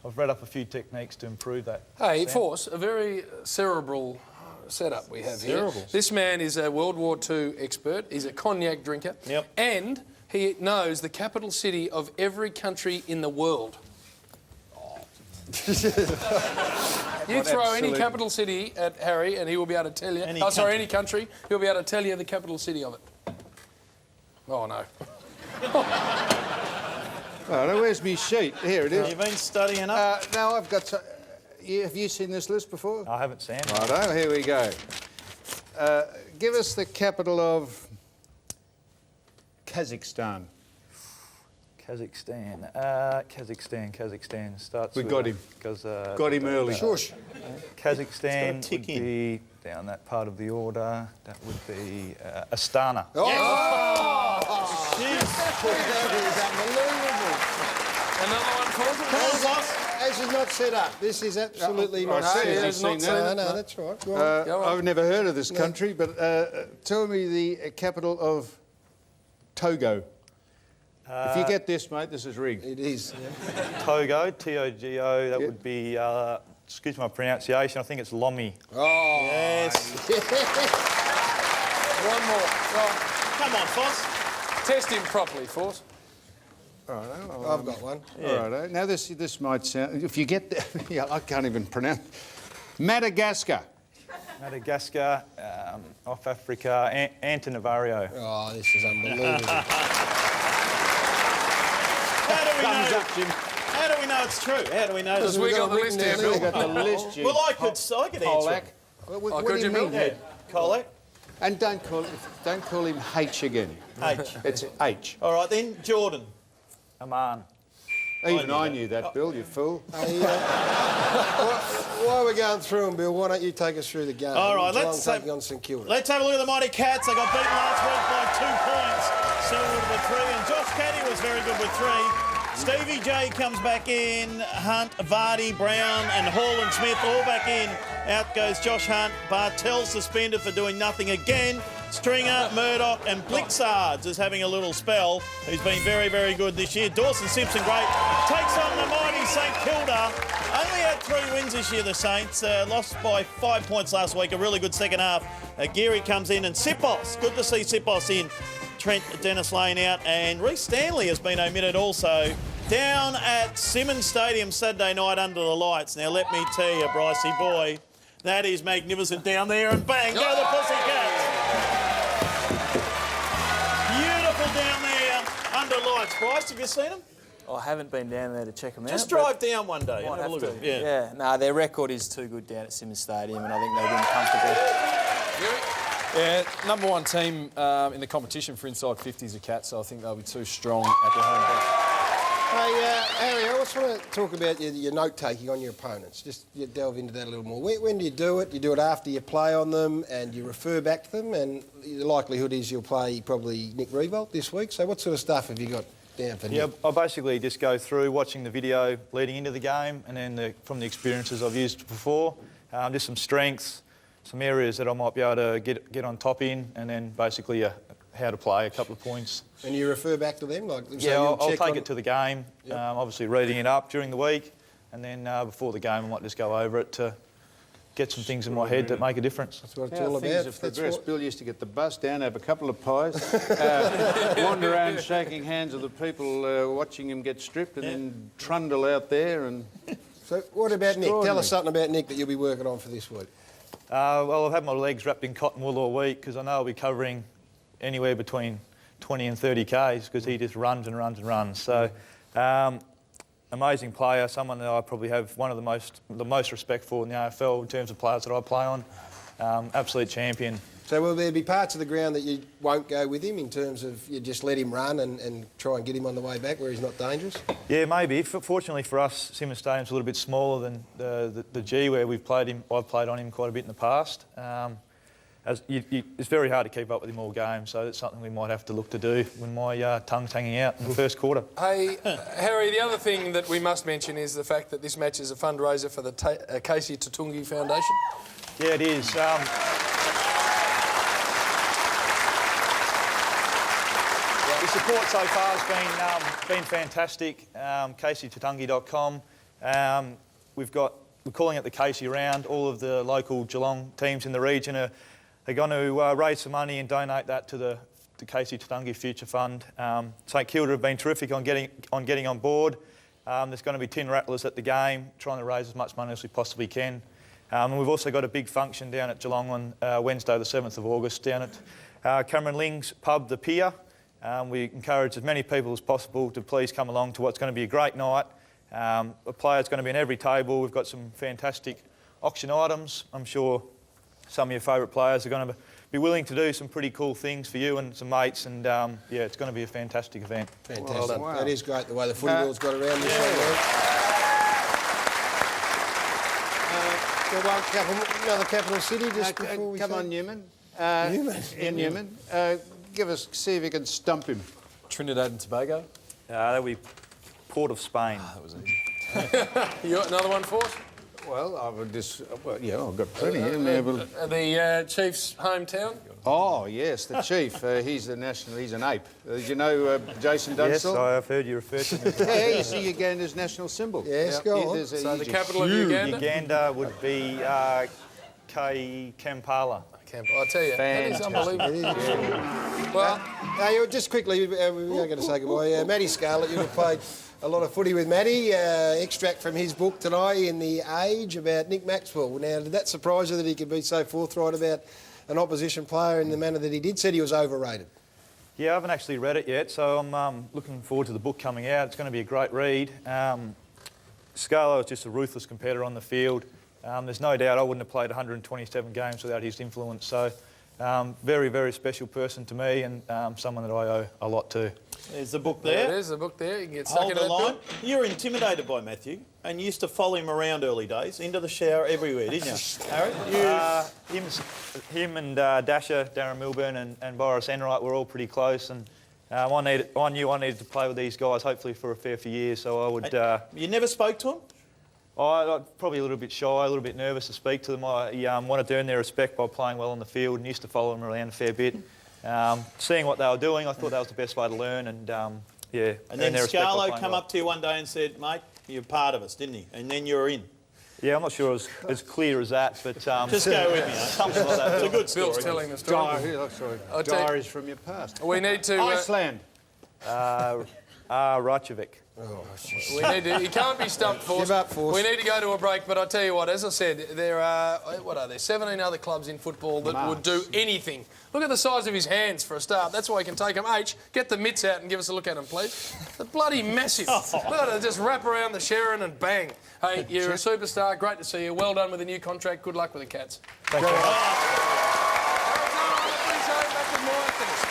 I've read up a few techniques to improve that. Hey, Force, a very cerebral setup we have here. This man is a World War II expert. He's a cognac drinker. Yep. And he knows the capital city of every country in the world. You throw any capital city at Harry and he will be able to tell you... any country. He'll be able to tell you the capital city of it. Oh, no. Oh, now where's my sheet? Here it is. You've been studying up? Now I've got... have you seen this list before? I haven't, Sam. Righto, here we go. Give us the capital of Kazakhstan. Kazakhstan. Kazakhstan starts. We got him. Got him early. Shush. Kazakhstan would be down that part of the order. That would be Astana. Oh! Jeez. That is unbelievable. Another one for us. This is not set up. This is absolutely not set up. it's not set up. No, that's right. Go on. Go on. I've never heard of this country, but tell me the capital of Togo. If you get this, mate, this is rigged. It is. Yeah. Togo, T-O-G-O, that would be, excuse my pronunciation, I think it's Lomé. Oh, Yes. One more. Well, Come on, Foss. test him properly, Force. All right, I've got one. All right. Now this might sound. If you get, yeah, I can't even pronounce. Madagascar. Madagascar, off Africa, Antananarivo. Oh, this is unbelievable. How do we know it's true? How do we know Because this? we got the list here, Bill. Got the list, Jim. Well, I could answer Colac. it. What could do you you, Bill? mean? Yeah, Colac. And don't call him H again. H. It's H. All right, then, Jordan. Amman. Even I knew that, Bill. You fool. Hey, while we're going through them, Bill, why don't you take us through the game? All right, Geelong let's taking on St Kilda. Let's have a look at the Mighty Cats. They got beaten last week by 2 points. Selwood with 3, and Josh Caddy was very good with 3. Stevie J comes back in. Hunt, Vardy, Brown and Hall and Smith all back in. Out goes Josh Hunt. Bartell suspended for doing nothing again. Stringer, Murdoch and Blixards is having a little spell. He's been very, very good this year. Dawson Simpson, great. Takes on the mighty St Kilda. Only had 3 wins this year, the Saints. Lost by 5 points last week. A really good second half. Geary comes in and Sipos. Good to see Sipos in. Trent Dennis Lane out, and Reece Stanley has been omitted also. Down at Simmons Stadium Saturday night under the lights. Now, let me tell you, Brycey boy, that is magnificent down there, and bang, go the Pussycats. Beautiful down there under lights. Bryce, have you seen them? I haven't been down there to check them out. Just drive down one day and Might have a look have at to. them. Yeah. No, their record is too good down at Simmons Stadium, and I think they win comfortably. Yeah, number one team in the competition for inside 50s are Cats, so I think they'll be too strong at their home bench. Hey, Harry, I just want to talk about your note-taking on your opponents. Just delve into that a little more. When do you do it? You do it after you play on them and you refer back to them, and the likelihood is you'll play probably Nick Revolt this week. So what sort of stuff have you got down for Nick? Yeah, I basically just go through watching the video leading into the game, and then from the experiences I've used before, just some strengths, some areas that I might be able to get on top in, and then basically how to play, a couple of points. And you refer back to them? Yeah, I'll take it to the game, yep. Obviously reading it up during the week, and then before the game I might just go over it to get some things in my head that make a difference. That's what it's all about. If progressed, Bill used to get the bus down, have a couple of pies, wander around shaking hands with the people watching him get stripped, and then trundle out there. And So what about Nick? Tell us something about Nick that you'll be working on for this week. Well, I've had my legs wrapped in cotton wool all week because I know I'll be covering anywhere between 20 and 30 Ks because he just runs and runs and runs. So, amazing player, someone that I probably have one of the most respect for in the AFL in terms of players that I play on. Absolute champion. So will there be parts of the ground that you won't go with him in terms of you just let him run and try and get him on the way back where he's not dangerous? Yeah, maybe. Fortunately for us, Simmons Stadium's a little bit smaller than the G where I've played on him quite a bit in the past. It's very hard to keep up with him all game, so that's something we might have to look to do when my tongue's hanging out in the first quarter. Hey, Harry, the other thing that we must mention is the fact that this match is a fundraiser for the Casey Tutungi Foundation. Yeah, it is. The support so far has been fantastic. CaseyTutungi.com. We're calling it the Casey Round. All of the local Geelong teams in the region are going to raise some money and donate that to the Casey Tutungi Future Fund. St Kilda have been terrific on getting on board. There's going to be tin rattlers at the game, trying to raise as much money as we possibly can. And we've also got a big function down at Geelong on Wednesday the 7th of August down at Cameron Ling's pub, The Pier. We encourage as many people as possible to please come along to what's going to be a great night. A player's going to be in every table. We've got some fantastic auction items. I'm sure some of your favourite players are going to be willing to do some pretty cool things for you and some mates, and yeah, it's going to be a fantastic event. Fantastic. Well done. Wow. That is great the way the footy world's got around this one. Another capital city just before we come say- on, Newman. Newman. See if you can stump him. Trinidad and Tobago. That'll be Port of Spain. That was easy. You got another one for us? Well, I would just... Well, yeah, I've got plenty in there, but... The Chiefs' hometown? Oh, yes, the chief. He's the national... He's an ape. Did you know Jason Dunstall? Yes, I've heard you refer to me. Yeah, he's the Uganda's national symbol. Yes, go on. So the capital of Uganda? Uganda would be Kampala. I tell you, that is unbelievable. Well, just quickly, we're going to say goodbye. Matty Scarlett, you've played a lot of footy with Matty. Extract from his book tonight in The Age about Nick Maxwell. Now, did that surprise you that he could be so forthright about an opposition player in the manner that he did? Said he was overrated. Yeah, I haven't actually read it yet, so I'm looking forward to the book coming out. It's going to be a great read. Scarlett was just a ruthless competitor on the field. There's no doubt I wouldn't have played 127 games without his influence. So, very, very special person to me, and someone that I owe a lot to. There's the book there there. it is, the book there. You can get stuck Hold into the that line. book. You were intimidated by Matthew and you used to follow him around early days, into the shower, everywhere, didn't you, Harry? Him and Dasher, Darren Milburn and Boris Enright were all pretty close, and I knew I needed to play with these guys, hopefully for a fair few years, so I would... You never spoke to him? I'm probably a little bit shy, a little bit nervous to speak to them. I wanted to earn their respect by playing well on the field and used to follow them around a fair bit. Seeing what they were doing, I thought that was the best way to learn, and yeah. And then Scarlo come up to you one day and said, mate, you're part of us, didn't he? And then you were in. Yeah, I'm not sure it was as clear as that, but... Just go with me, something like that. It's a good story. Bill's telling the story. Diaries from your past. We need to... Iceland. Reykjavik. We need to, he can't be stumped, Force. Give up, Force. We need to go to a break, but I tell you what, as I said, there are, 17 other clubs in football that would do anything. Look at the size of his hands for a start. That's why he can take them. H, get the mitts out and give us a look at them, please. They're bloody massive. Look at it, just wrap around the Sharon and bang. Hey, you're a superstar. Great to see you. Well done with the new contract. Good luck with the Cats. Thank you. Back with more after this.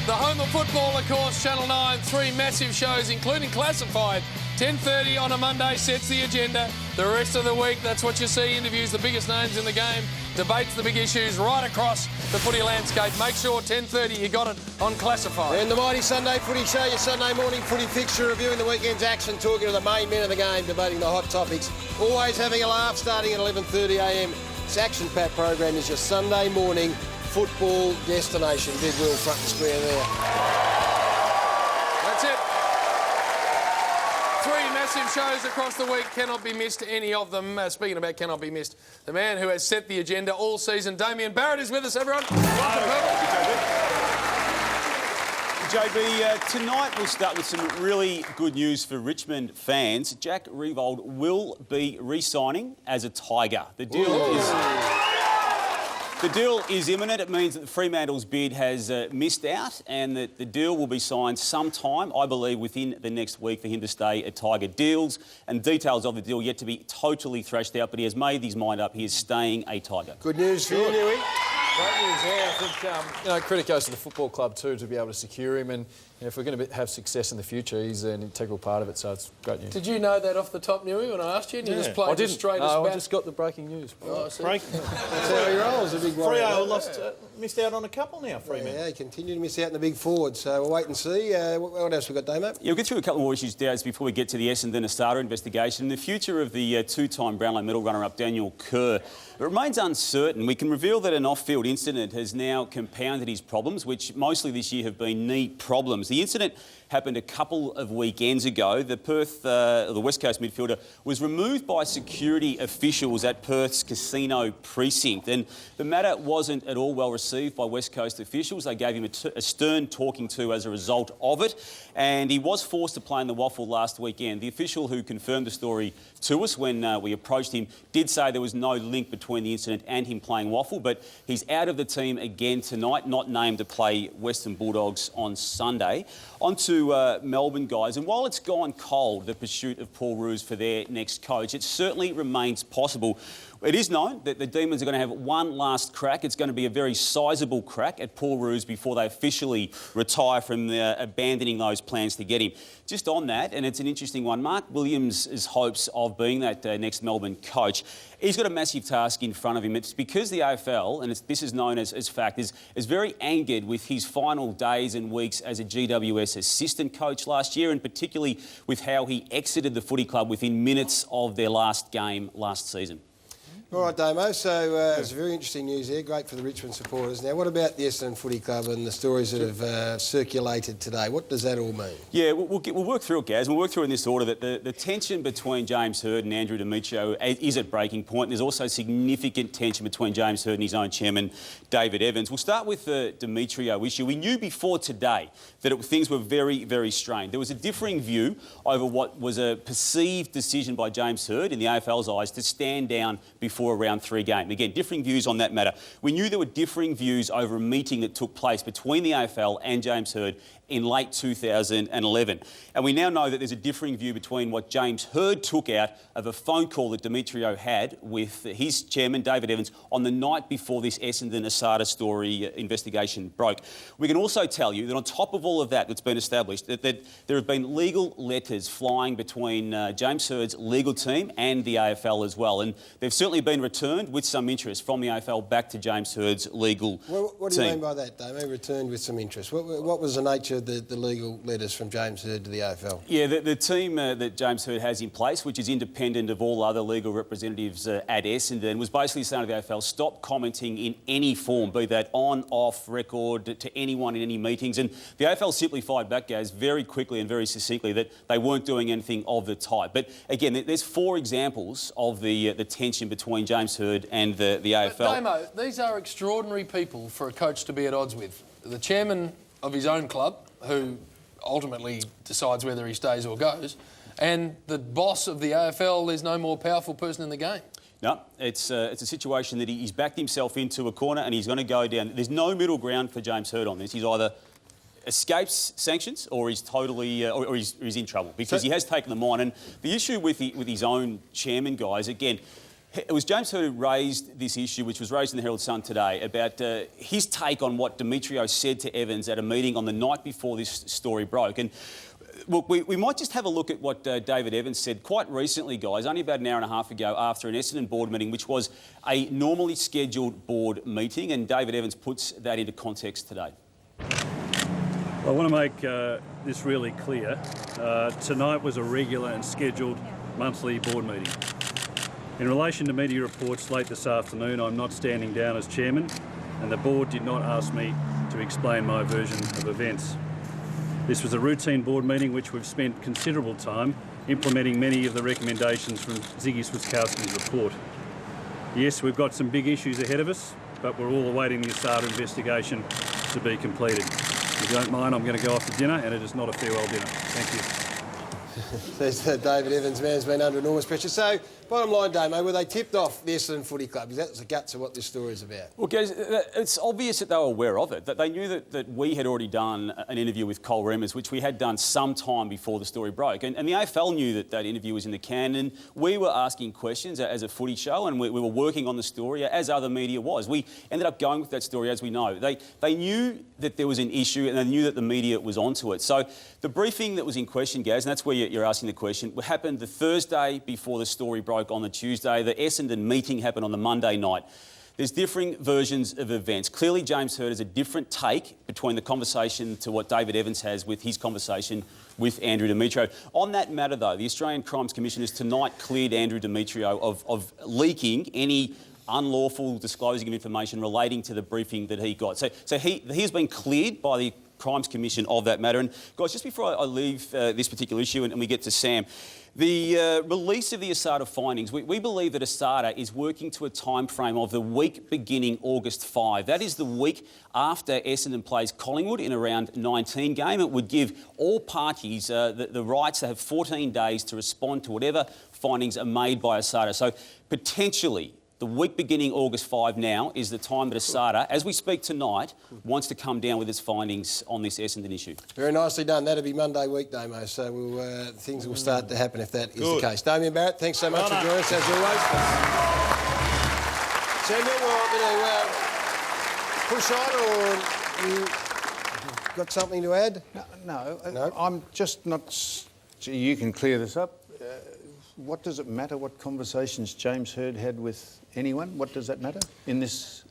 The home of football, of course, Channel 9, 3 massive shows, including Classified. 10:30 on a Monday sets the agenda. The rest of the week, that's what you see, interviews the biggest names in the game, debates the big issues right across the footy landscape. Make sure 10:30 you got it on Classified. And the Mighty Sunday Footy Show, your Sunday morning footy fixture, reviewing the weekend's action, talking to the main men of the game, debating the hot topics. Always having a laugh, starting at 11:30am. This action-packed program is your Sunday morning football destination. Big Will front and square there. That's it. 3 massive shows across the week, cannot be missed, any of them. Speaking about cannot be missed, the man who has set the agenda all season, Damien Barrett, is with us, everyone. JB, tonight we'll start with some really good news for Richmond fans. Jack Riewoldt will be re-signing as a Tiger. The deal is imminent. It means that the Fremantle's bid has missed out and that the deal will be signed sometime, I believe, within the next week for him to stay at Tiger. Deals and details of the deal yet to be totally thrashed out, but he has made his mind up. He is staying a Tiger. Good news for you, Newey. Great news, yeah. I think credit goes to the football club too to be able to secure him, and if we're going to have success in the future, he's an integral part of it. So it's great news. Did you know that off the top, Newey, when I asked you? And you just played it straight as I just got the breaking news. That's how he rolls. A big Freo missed out on a couple now, Freeman. Yeah, he continued to miss out in the big forward, so we'll wait and see. What else we got, Damo? Yeah, we'll get through a couple more issues, Daz, before we get to the Essendon Asada investigation. The future of the two-time Brownlow medal runner-up Daniel Kerr, it remains uncertain. We can reveal that an off-field incident has now compounded his problems, which mostly this year have been knee problems. The incident happened a couple of weekends ago. The West Coast midfielder was removed by security officials at Perth's casino precinct, and the matter wasn't at all well received by West Coast officials. They gave him a stern talking to as a result of it, and he was forced to play in the Waffle last weekend. The official who confirmed the story to us when we approached him did say there was no link between the incident and him playing Waffle, but he's out of the team again tonight, not named to play Western Bulldogs on Sunday. Okay, on to Melbourne, guys. And while it's gone cold, the pursuit of Paul Roos for their next coach, it certainly remains possible. It is known that the Demons are going to have one last crack. It's going to be a very sizable crack at Paul Roos before they officially retire from abandoning those plans to get him. Just on that, and it's an interesting one, Mark Williams' hopes of being that next Melbourne coach, he's got a massive task in front of him. It's because the AFL, and this is known as fact, is very angered with his final days and weeks as a GWS assistant coach last year, and particularly with how he exited the footy club within minutes of their last game last season. All right, Damo, so it's very interesting news there, great for the Richmond supporters. Now, what about the Essendon Footy Club and the stories that have circulated today? What does that all mean? Yeah, we'll work through it, Gaz. We'll work through in this order that the tension between James Hird and Andrew Demetrio is at breaking point. There's also significant tension between James Hird and his own chairman, David Evans. We'll start with the Demetrio issue. We knew before today that things were very, very strained. There was a differing view over what was a perceived decision by James Hird, in the AFL's eyes, to stand down before a round 3 game. Again, differing views on that matter. We knew there were differing views over a meeting that took place between the AFL and James Hird in late 2011. And we now know that there's a differing view between what James Hird took out of a phone call that Demetrio had with his chairman, David Evans, on the night before this Essendon Asada story investigation broke. We can also tell you that on top of all of that's been established, that there have been legal letters flying between James Hird's legal team and the AFL as well. And they've certainly been returned with some interest from the AFL back to James Hird's legal team. What do you mean by that, Damo? Returned with some interest? What was the nature the legal letters from James Hird to the AFL? Yeah, the team that James Hird has in place, which is independent of all other legal representatives at Essendon, was basically saying to the AFL, stop commenting in any form, be that on, off, record, to anyone in any meetings. And the AFL simply fired back, Gaz, very quickly and very succinctly that they weren't doing anything of the type. But again, there's 4 examples of the tension between James Hird and the AFL. But Damo, these are extraordinary people for a coach to be at odds with. The chairman of his own club, who ultimately decides whether he stays or goes, and the boss of the AFL is no more powerful person in the game. No, it's a situation that he's backed himself into a corner and he's going to go down. There's no middle ground for James Hird on this. He's either escapes sanctions or he's totally or he's in trouble because he has taken them on. And the issue with his own chairman, guys, again, it was James Hird who raised this issue, which was raised in the Herald Sun today, about his take on what Demetrio said to Evans at a meeting on the night before this story broke. And look, we might just have a look at what David Evans said quite recently, guys, only about an hour and a half ago after an Essendon board meeting, which was a normally scheduled board meeting. And David Evans puts that into context today. I want to make this really clear. Tonight was a regular and scheduled monthly board meeting. In relation to media reports late this afternoon, I'm not standing down as chairman, and the board did not ask me to explain my version of events. This was a routine board meeting which we've spent considerable time implementing many of the recommendations from Ziggy Switkowski's report. Yes, we've got some big issues ahead of us, but we're all awaiting the Asada investigation to be completed. If you don't mind, I'm going to go off to dinner, and it is not a farewell dinner. Thank you. Says David Evans, man's been under enormous pressure. So, bottom line, Damo, were they tipped off the Essendon Footy Club? Because that's the guts of what this story is about. Well, guys, it's obvious that they were aware of it, that they knew that we had already done an interview with Cole Reimers, which we had done some time before the story broke. And the AFL knew that interview was in the can, and we were asking questions as a footy show, and we were working on the story, as other media was. We ended up going with that story, as we know. They knew that there was an issue, and they knew that the media was onto it. So the briefing that was in question, Gaz, and that's where you're asking the question, happened the Thursday before the story broke on the Tuesday. The Essendon meeting happened on the Monday night. There's differing versions of events. Clearly, James Hird has a different take between the conversation to what David Evans has with his conversation with Andrew Demetrio. On that matter, though, the Australian Crimes Commission has tonight cleared Andrew Demetrio of leaking any unlawful disclosing of information relating to the briefing that he got. So he has been cleared by the Crimes Commission of that matter. And guys, just before I leave this particular issue and we get to Sam, the release of the Asada findings, we believe that Asada is working to a time frame of the week beginning August 5. That is the week after Essendon plays Collingwood in a round 19 game. It would give all parties the rights to have 14 days to respond to whatever findings are made by Asada. So potentially The week beginning August 5 now is the time that ASADA, as we speak tonight, wants to come down with its findings on this Essendon issue. Very nicely done. That'll be Monday week, Damo, so things will start to happen if that is the case. Damien Barrett, thanks so much for joining us, as always. Samuel, we're going to push on, or you got something to add? No. I'm just not... You can clear this up. What does it matter what conversations James Hird had with anyone? What does that matter in this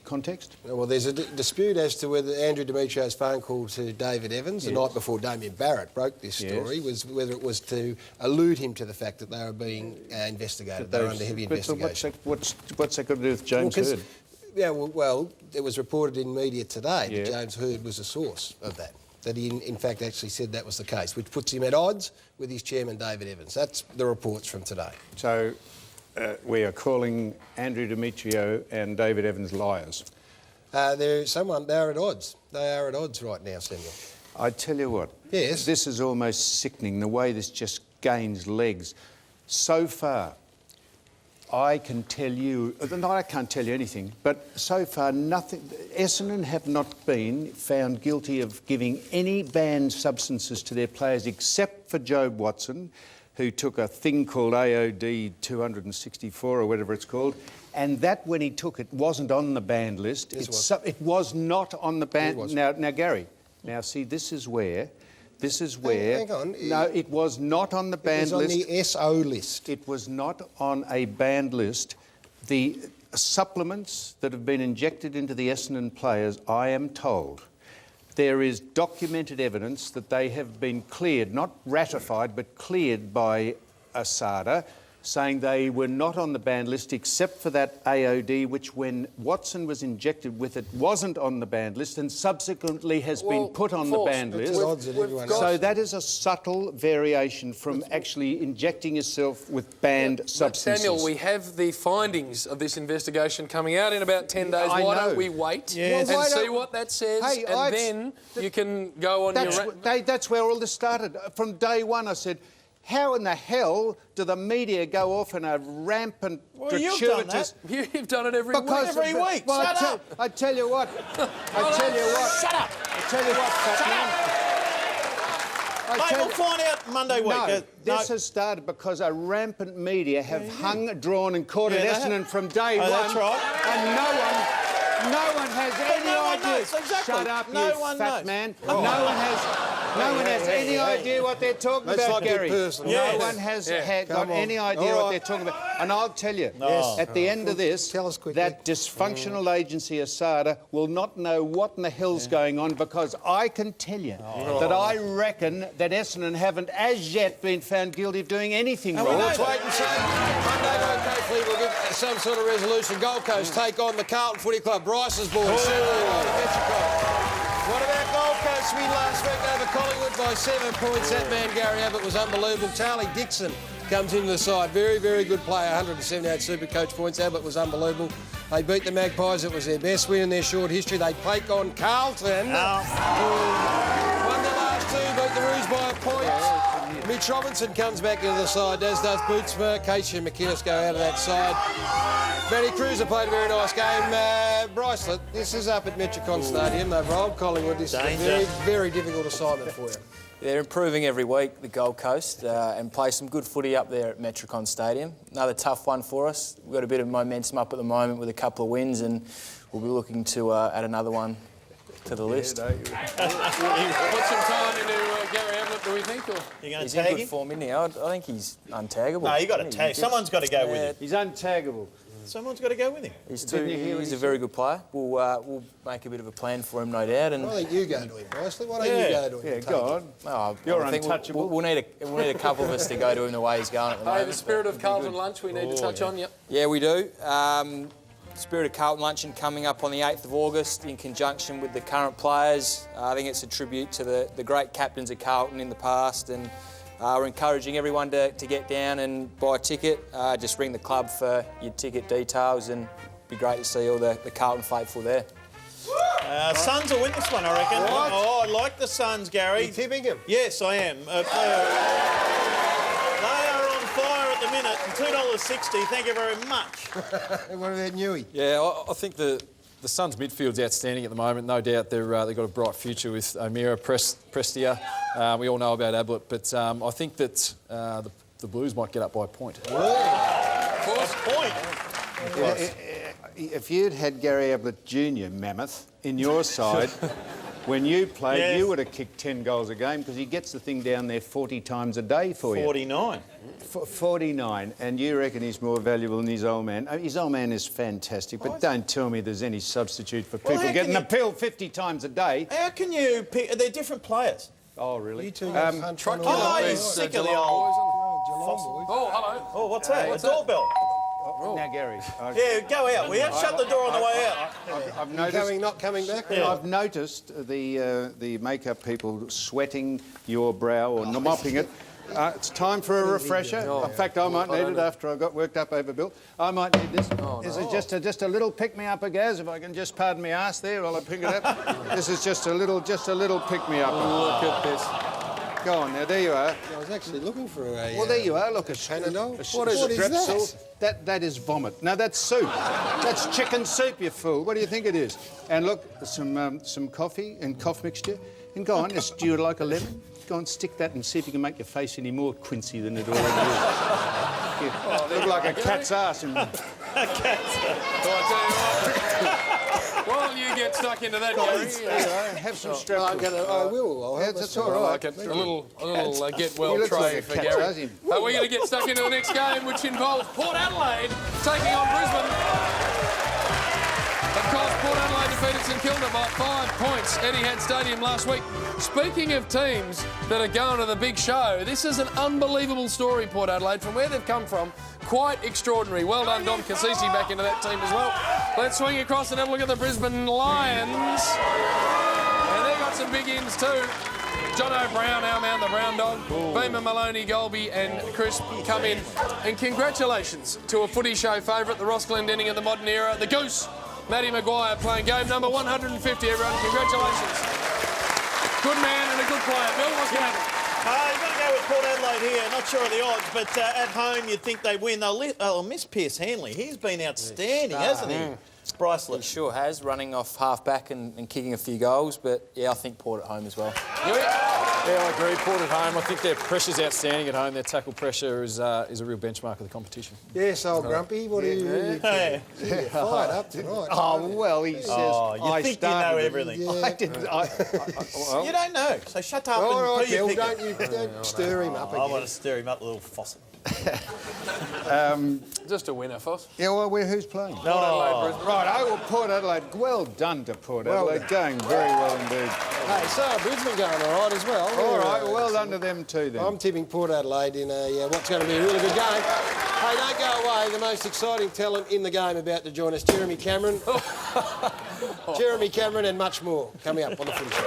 context? Well, there's a dispute as to whether Andrew Demetrio's phone call to David Evans the night before Damien Barrett broke this story was whether it was to allude him to the fact that they were being investigated. They were under heavy investigation. What's that got to do with James Hird? Yeah, well, it was reported in media today that James Hird was a source of that. That he, in fact, actually said that was the case, which puts him at odds with his chairman, David Evans. That's the reports from today. So we are calling Andrew Demetrio and David Evans liars? They're at odds. They are at odds right now, Samuel. I tell you what. Yes? This is almost sickening, the way this just gains legs. So far, I can tell you... No, I can't tell you anything, but so far nothing... Essendon have not been found guilty of giving any banned substances to their players except for Jobe Watson, who took a thing called AOD 264 or whatever it's called, and that, when he took it, wasn't on the banned list. It was not on the banned... Now, Gary, see, this is where... Hang on. No, it was not on the banned list. It was on the SO list. It was not on a banned list. The supplements that have been injected into the Essendon players, I am told, there is documented evidence that they have been cleared, not ratified, but cleared by ASADA, saying they were not on the banned list except for that AOD, which, when Watson was injected with it, wasn't on the banned list and subsequently has been put on the banned list. So that is a subtle variation from actually injecting yourself with banned substances. Samuel, we have the findings of this investigation coming out in about 10 days. Why don't we wait and see what that says, and then you can go on your... That's where all this started. From day one, I said, how in the hell do the media go off in a rampant, gratuitous... You've done it every week. Every week. Well, Shut up. I tell you what. Shut up. I tell you what, fat man. Mate, we'll find out Monday week. No, this has started because a rampant media have hung, drawn and quartered Essendon from day one. That's right. And no one has any idea. Exactly. Shut up, you fat man. No one has any idea what they're talking about, Gary. No one has got any idea what they're talking about. And I'll tell you, at the end of this, that dysfunctional agency ASADA will not know what in the hell's going on, because I can tell you that I reckon that Essendon haven't as yet been found guilty of doing anything wrong. Let's wait and see. Monday night, hopefully we'll get some sort of resolution. Gold Coast take on the Carlton Footy Club. Bryce's boys. What about Gold Coast win last week over Collingwood by 7 points? That man, Gary Ablett, was unbelievable. Charlie Dixon comes into the side. Very, very good player. 178 Supercoach points. Ablett was unbelievable. They beat the Magpies. It was their best win in their short history. They take on Carlton. Who won the last two, beat the Roos by a point. Mitch Robinson comes back into the side, as does Bootsma. Casey and McInnes go out of that side. Matty Cruiser played a very nice game. Brycelet, this is up at Metricon Stadium, over Old Collingwood. This is a very, very difficult assignment for you. They're improving every week, the Gold Coast, and play some good footy up there at Metricon Stadium. Another tough one for us. We've got a bit of momentum up at the moment with a couple of wins, and we'll be looking to add another one to the list. Put some time into Gary Ablett, do we think? Or? He's in good form, isn't he? I think he's untaggable. No, you got to tag. Someone's got to go with him. He's untaggable. Someone's got to go with him. He's a very good player. We'll make a bit of a plan for him, no doubt. And I think you go to him, Brycelet. Why don't you go to him? Yeah, go on. You're untouchable. We'll need a couple of us to go to him the way he's going at the moment. The spirit of Carlton lunch we need to touch on, Yeah, we do. Spirit of Carlton luncheon coming up on the 8th of August in conjunction with the current players. I think it's a tribute to the great captains of Carlton in the past, and we're encouraging everyone to get down and buy a ticket. Just ring the club for your ticket details, and it'd be great to see all the Carlton faithful there. Suns will win this one, I reckon. What? Oh, I like the Suns, Gary. You're tipping him? Yes, I am. They are on fire at the minute. $2.60. Thank you very much. What about Newey? Yeah, I think the Suns' midfield's outstanding at the moment. No doubt they've got a bright future with O'Meara, Prestia. We all know about Ablett, but I think that the Blues might get up by a point. Point. If you'd had Gary Ablett Jr., Mammoth, in your side, when you played, you would have kicked 10 goals a game because he gets the thing down there 40 times a day for you. 49. 49, and you reckon he's more valuable than his old man. His old man is fantastic, but don't tell me there's any substitute for people getting the pill 50 times a day. How can you pick? They're different players. Oh, really? You two he's sick of the old... Oh, hello. Oh, what's that? A doorbell. Now, Gary. Yeah, go out, will you? Shut the door on the way out. I've noticed... Not coming back? Yeah. I've noticed the makeup people sweating your brow or mopping it. It's time for a refresher. In fact, I might need it after I got worked up over Bill. I might need this. This is just a little pick-me-up, Gaz, if I can just pardon me arse there while I pick it up. This is just a little pick-me-up. Look at this. Go on, now, there you are. I was actually looking for a... Well, there you are. Look, a Panadol. What is that? That is vomit. No, that's soup. That's chicken soup, you fool. What do you think it is? And look, some coffee and cough mixture. And go on, do you like a lemon? Go and stick that and see if you can make your face any more quincy than it already is. Look like a cat's ass. And... A cat's ass. While you get stuck into that, Gary, have some strap. I will. That's all right. a little get well tray for Gary. We're going to get stuck into the next game, which involves Port Adelaide taking on Brisbane. Of course, Port Adelaide defeated St Kilda by 5 points. Etihad Stadium last week. Speaking of teams that are going to the big show, this is an unbelievable story, Port Adelaide, from where they've come from. Quite extraordinary. Well done, Dom Cassisi, back into that team as well. Let's swing across and have a look at the Brisbane Lions. And they've got some big ins too. John O'Brien, our man, the brown dog. Beamer, Maloney, Golby and Chris come in. And congratulations to a footy show favourite, the Ross Glendinning of the modern era, the Goose. Matty Maguire playing game number 150, everyone. Congratulations. Good man and a good player. Bill, what's going to happen? You've got to go with Port Adelaide here. Not sure of the odds, but at home you'd think they'd win. They'll miss Pierce Hanley. He's been outstanding, hasn't he? Priceless. He sure has, running off half-back and kicking a few goals. But, yeah, I think Port at home as well. Yeah, I agree. Port at home. I think their pressure's outstanding at home. Their tackle pressure is a real benchmark of the competition. Yes, old Grumpy. What do you think? Fired up tonight. Oh, well, he says... you think you know everything. Yeah. I didn't... You don't know, so shut up All right, and Bill, don't stir him up again. I want to stir him up, little fossil. Just a winner, Foss. Yeah, well, who's playing? No. Right, well, Port Adelaide. Well done to Port Adelaide. Going very well indeed. Hey, so Brisbane going all right as well. All right, well done to them too then. I'm tipping Port Adelaide in what's going to be a really good game. Hey, don't go away. The most exciting talent in the game about to join us, Jeremy Cameron. Jeremy Cameron and much more coming up on the Footy Show.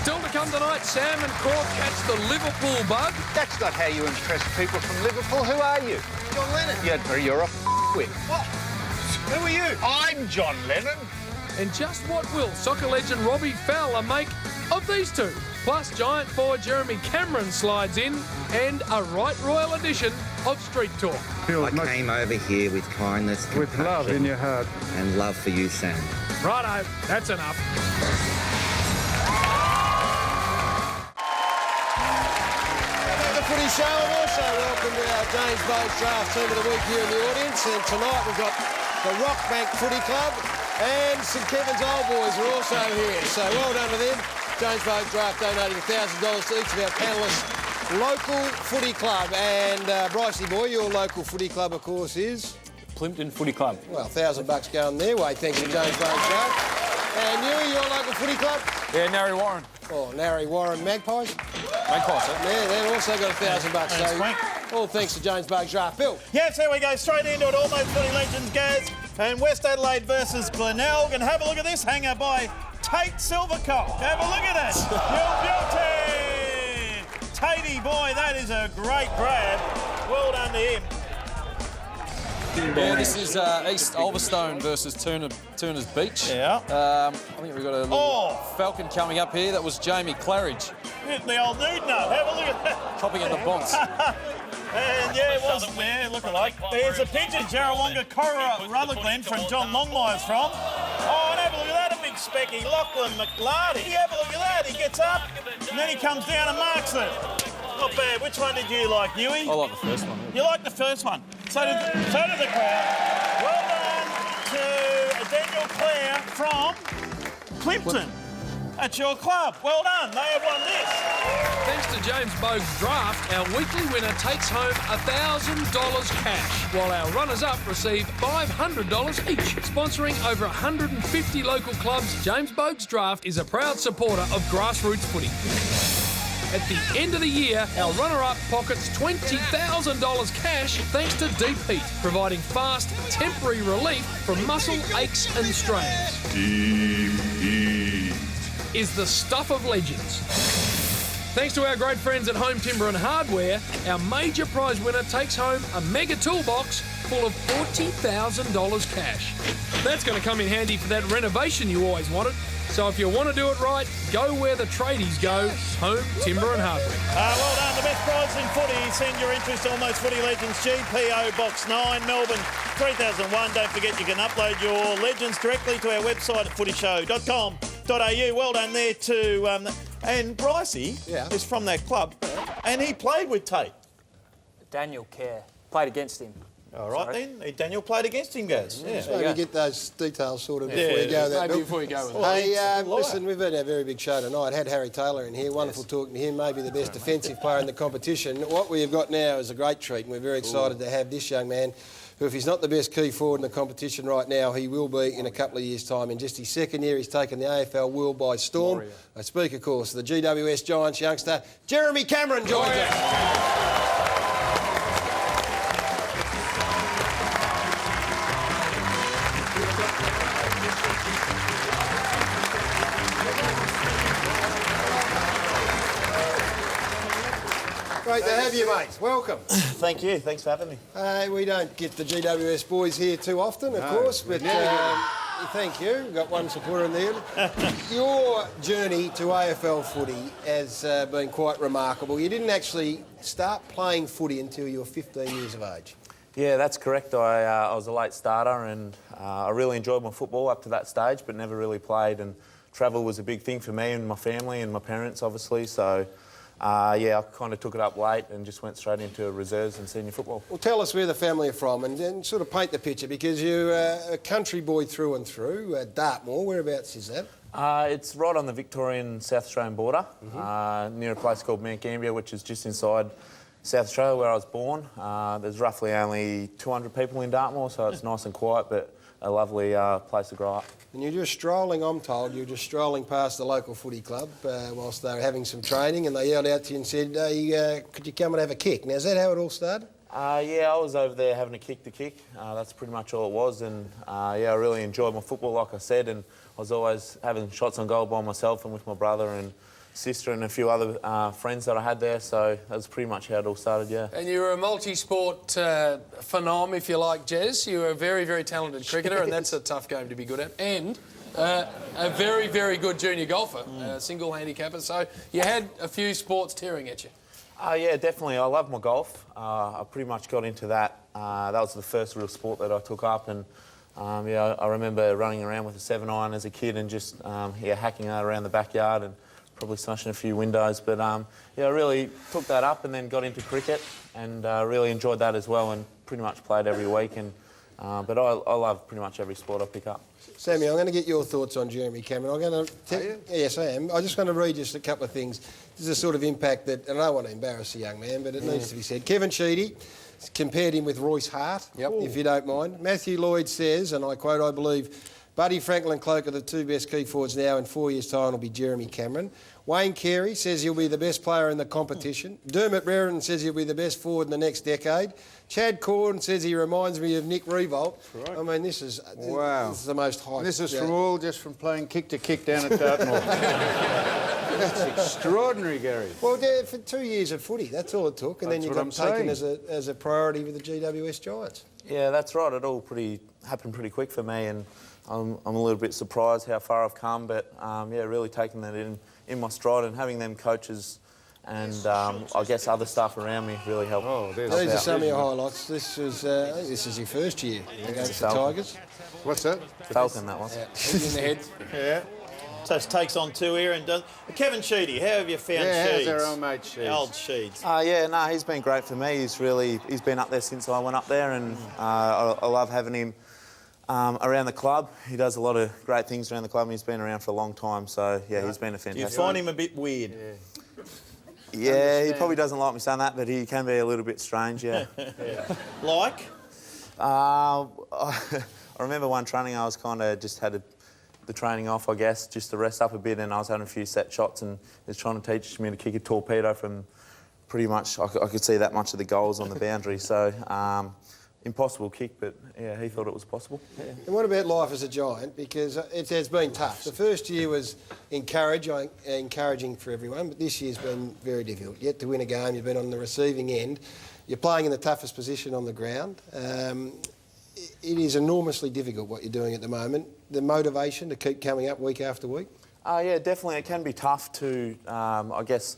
Still to come tonight, Sam and Cork catch the Liverpool bug. That's not how you impress people from Liverpool. Who are you? John Lennon. You're a wit. What? Who are you? I'm John Lennon. And just what will soccer legend Robbie Fowler make of these two? Plus, giant forward Jeremy Cameron slides in and a right royal edition of Street Talk. I came over here with kindness, with love in your heart. And love for you, Sam. Righto, that's enough. Footy Show, and also welcome to our James Bowles Draft Team of the Week here in the audience. And tonight we've got the Rockbank Footy Club and St Kevin's Old Boys are also here. So well done to them. James Bowles Draft donating $1,000 to each of our panellists' local footy club. And Brycey boy, your local footy club, of course, is? Plimpton Footy Club. Well, $1,000 going their way, thanks to James Bowles Draft. And you, your local footy club? Yeah, Narry Warren. Oh, Narry Warren Magpies? Magpies, Yeah, they've also got $1,000. So, all thanks to James Bowles Draft. Bill? Yes, there we go. Straight into it. Almost Footy Legends, Gaz. And West Adelaide versus Glenelg. And have a look at this hanger by Tate Silvercock. Have a look at it. Beauty! Tatey, boy, that is a great grab. Well done to him. Yeah, this is East Ulverstone versus Turner's Beach. Yeah. I think we've got a little Falcon coming up here. That was Jamie Claridge. Hit the old nude nut. Have a look at that. Chopping at the bonks. And yeah, it wasn't there, look alike. There's a picture Jarrawonga Rutherglen from John Longmire's from. Oh, and have a look at that, a big specky. Lachlan McLarty, have a look at that. He gets up and then he comes down and marks it. Not bad. Which one did you like, Newey? I like the first one. You like the first one? So did the crowd. Well done to Daniel Clare from Plimpton. That's your club. Well done. They have won this. Thanks to James Bogue's draft, our weekly winner takes home $1,000 cash, while our runners-up receive $500 each. Sponsoring over 150 local clubs, James Bogue's draft is a proud supporter of grassroots footy. At the end of the year, our runner-up pockets $20,000 cash thanks to Deep Heat, providing fast, temporary relief from muscle aches and strains. Deep Heat is the stuff of legends. Thanks to our great friends at Home Timber and Hardware, our major prize winner takes home a mega toolbox full of $40,000 cash. That's going to come in handy for that renovation you always wanted. So if you want to do it right, go where the tradies go, Home Timber and Hardware. Well done, the best prize in footy. Send your interest to Almost Footy Legends, GPO Box 9, Melbourne 3001. Don't forget you can upload your legends directly to our website at footyshow.com.au. Well done there to... and Brycey is from that club, and he played with Tate. Daniel Kerr. Played against him. All right, then. Daniel played against him, guys. Yeah. Just maybe get those details sorted before you go. Maybe before you go with that. Hey, listen, we've had a very big show tonight. Had Harry Taylor in here. Wonderful talking to him. Maybe the best defensive player in the competition. What we have got now is a great treat, and we're very excited to have this young man, who, if he's not the best key forward in the competition right now, he will be in a couple of years' time. In just his second year, he's taken the AFL world by storm. I speak, of course, of the GWS Giants youngster, Jeremy Cameron joins us. Great to have you, mate. Welcome. Thank you. Thanks for having me. We don't get the GWS boys here too often, of course, but thank you. We've got one supporter in there. Your journey to AFL footy has been quite remarkable. You didn't actually start playing footy until you were 15 years of age. Yeah, that's correct. I was a late starter and I really enjoyed my football up to that stage, but never really played. And travel was a big thing for me and my family and my parents, obviously. So, I kind of took it up late and just went straight into reserves and senior football. Well, tell us where the family are from and sort of paint the picture, because you're a country boy through and through. Dartmoor, whereabouts is that? It's right on the Victorian-South Australian border, near a place called Mount Gambier, which is just inside South Australia, where I was born. There's roughly only 200 people in Dartmoor, so it's nice and quiet, but a lovely place to grow up. And you're just strolling, I'm told, you're just strolling past the local footy club whilst they were having some training, and they yelled out to you and said, could you come and have a kick? Now, is that how it all started? Yeah, I was over there having a kick to kick. That's pretty much all it was, and I really enjoyed my football, like I said, and I was always having shots on goal by myself and with my brother and sister and a few other friends that I had there, so that's pretty much how it all started, yeah. And you were a multi-sport phenom, if you like, Jez. You were a very, very talented cricketer, and that's a tough game to be good at. And a very, very good junior golfer, single handicapper. So you had a few sports tearing at you. Yeah, definitely. I love my golf. I pretty much got into that. That was the first real sport that I took up, and I remember running around with a 7-iron as a kid and just hacking out around the backyard and probably smashing a few windows, but I really took that up and then got into cricket and really enjoyed that as well, and pretty much played every week. And but I love pretty much every sport I pick up. Sammy, I'm going to get your thoughts on Jeremy Cameron. I'm going to yes, I am. I just want to read just a couple of things. This is a sort of impact that, and I don't want to embarrass a young man, but it needs to be said. Kevin Sheedy compared him with Royce Hart, if you don't mind. Matthew Lloyd says, and I quote, I believe Buddy Franklin Cloke are the two best key forwards now. In 4 years' time will be Jeremy Cameron. Wayne Carey says he'll be the best player in the competition. Dermot Brereton says he'll be the best forward in the next decade. Chad Corn says he reminds me of Nick Revolt. Right. I mean, this is the most hype. This is from all just from playing kick to kick down at Dartmoor. That's extraordinary, Gary. Well, for 2 years of footy, that's all it took, and then you got taken as a priority with the GWS Giants. Yeah, that's right. It all happened pretty quick for me, and I'm a little bit surprised how far I've come, but really taking that in my stride and having them coaches and I guess other stuff around me really helped. These are some of your highlights. This was, I think this is your first year against the Tigers. What's that? Falcon, that was. In the head. Yeah. So takes on two here and Kevin Sheedy, how have you found Sheeds? How's our old mate Sheeds? Old Sheeds. Yeah, no, he's been great for me. He's been up there since I went up there, and I love having him around the club. He does a lot of great things around the club, and he's been around for a long time. So yeah, he's been a fantastic. You find him a bit weird? Yeah, he probably doesn't like me saying that, but he can be a little bit strange. Yeah. Like? I remember one training I was kind of just had the training off, I guess, just to rest up a bit, and I was having a few set shots, and he was trying to teach me to kick a torpedo from pretty much, I could see that much of the goals on the boundary, so impossible kick, but yeah, he thought it was possible. Yeah. And what about life as a Giant? Because it has been tough. The first year was encouraging for everyone, but this year's been very difficult. Yet to win a game, you've been on the receiving end. You're playing in the toughest position on the ground. It is enormously difficult what you're doing at the moment. The motivation to keep coming up week after week? Yeah, definitely. It can be tough to, I guess,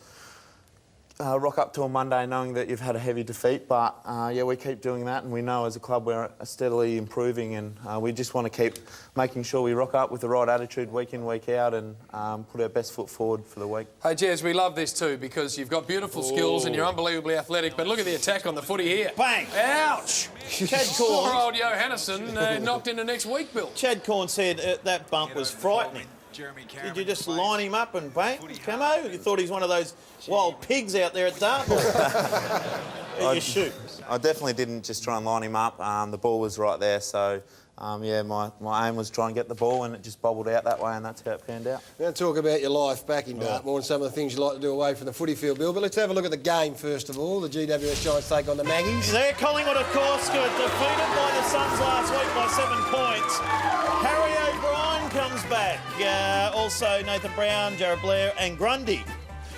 rock up to a Monday knowing that you've had a heavy defeat, but yeah, we keep doing that, and we know as a club we're steadily improving, and we just want to keep making sure we rock up with the right attitude week in, week out, and put our best foot forward for the week. Hey, Jez, we love this too because you've got beautiful skills and you're unbelievably athletic, but look at the attack on the footy here. Bang! Ouch! Chad Corn. Poor old Johannesson knocked into next week, Bill. Chad Corn said that bump was frightening. Did you just line him up and bang, Camo? You thought he's one of those wild pigs out there at Dartmoor. You shoot. I definitely didn't just try and line him up. The ball was right there, so yeah, my aim was try and get the ball, and it just bobbled out that way, and that's how it panned out. We're going to talk about your life back in Dartmoor and some of the things you like to do away from the footy field, Bill, but let's have a look at the game first of all. The GWS Giants take on the Maggies. There, Collingwood, of course, got defeated by the Suns last week by 7 points. Harry O'Brien comes back. Also Nathan Brown, Jared Blair and Grundy.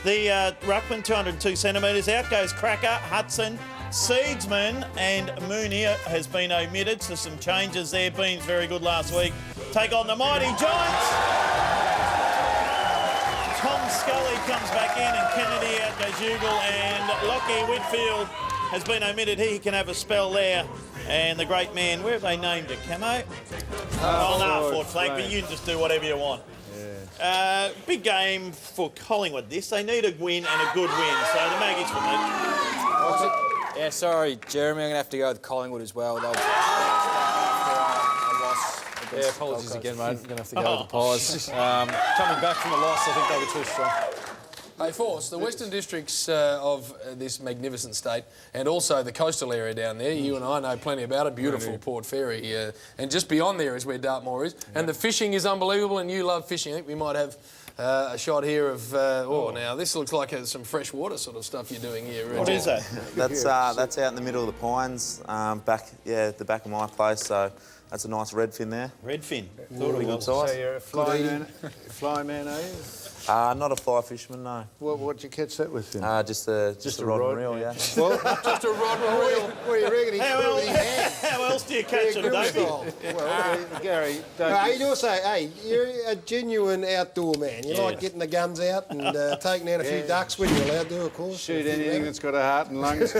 The ruckman, 202 centimetres. Out goes Cracker, Hudson, Seedsman and Mooney has been omitted, so some changes there. Beans very good last week. Take on the mighty Giants. Tom Scully comes back in and Kennedy out goes Ugle, and Lockie Whitfield has been omitted. He can have a spell there. And the great man, where have they named it, Camo? Fort Flag, but you can just do whatever you want. Yeah. Big game for Collingwood this. They need a win and a good win, so the Maggies for me. Yeah, sorry, Jeremy, I'm going to have to go with Collingwood as well. They'll Yeah, apologies again, mate. I'm going to have to go with the Pies. Coming back from a loss, I think they were too strong. Hey, Force, the Western Districts of this magnificent state and also the coastal area down there, you and I know plenty about it, beautiful Port Fairy, and just beyond there is where Dartmoor is. Yeah. And the fishing is unbelievable, and you love fishing. I think we might have a shot here of, now this looks like some fresh water sort of stuff you're doing here. What is that? That's out in the middle of the pines, back at the back of my place, so that's a nice redfin there. Redfin? Really good size. So you're a fly man, are you? Not a fly fisherman, no. What'd you catch that with then? Just a rod and reel, yeah. Well, just a rod and reel. What do you reckon? How else do you catch them, Davey? Well, Gary, you'd also, hey, you're a genuine outdoor man. You like getting the guns out and taking out a few ducks when you're allowed to, of course. Shoot anything that's got a heart and lungs.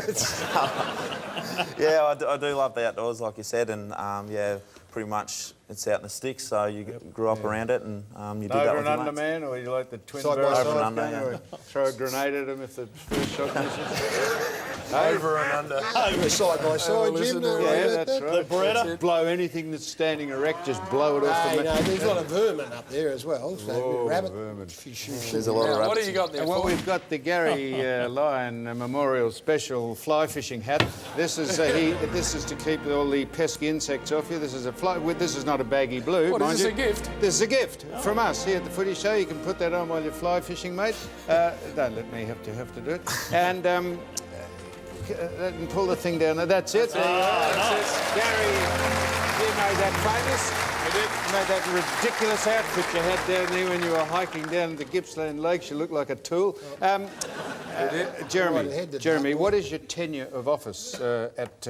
Yeah, I do love the outdoors, like you said, and pretty much it's out in the sticks, so you grew up around it, and you do that with your mates. Over and under, man, or you like the twin side by side side, or throw a grenade at them if the first shot misses. Over and under. Side by side, Jim. Yeah, that's right. The Beretta. Blow anything that's standing erect, just blow it off the there's a lot of vermin up there as well. So rabbit. Vermin. There's a lot of rabbits. What have you got there? Well, we've got the Gary Lyon Memorial Special Fly Fishing Hat. This is this is to keep all the pesky insects off you. This is a fly. This is not a baggy blue. What, is this a gift? This is a gift from us here at the Footy Show. You can put that on while you're fly fishing, mate. Don't let me have to do it. And pull the thing down there. That's it. There you are. That's it. Gary, you made that famous. I did. You made that ridiculous outfit you had down there when you were hiking down the Gippsland Lakes. You looked like a tool. Jeremy, what is your tenure of office at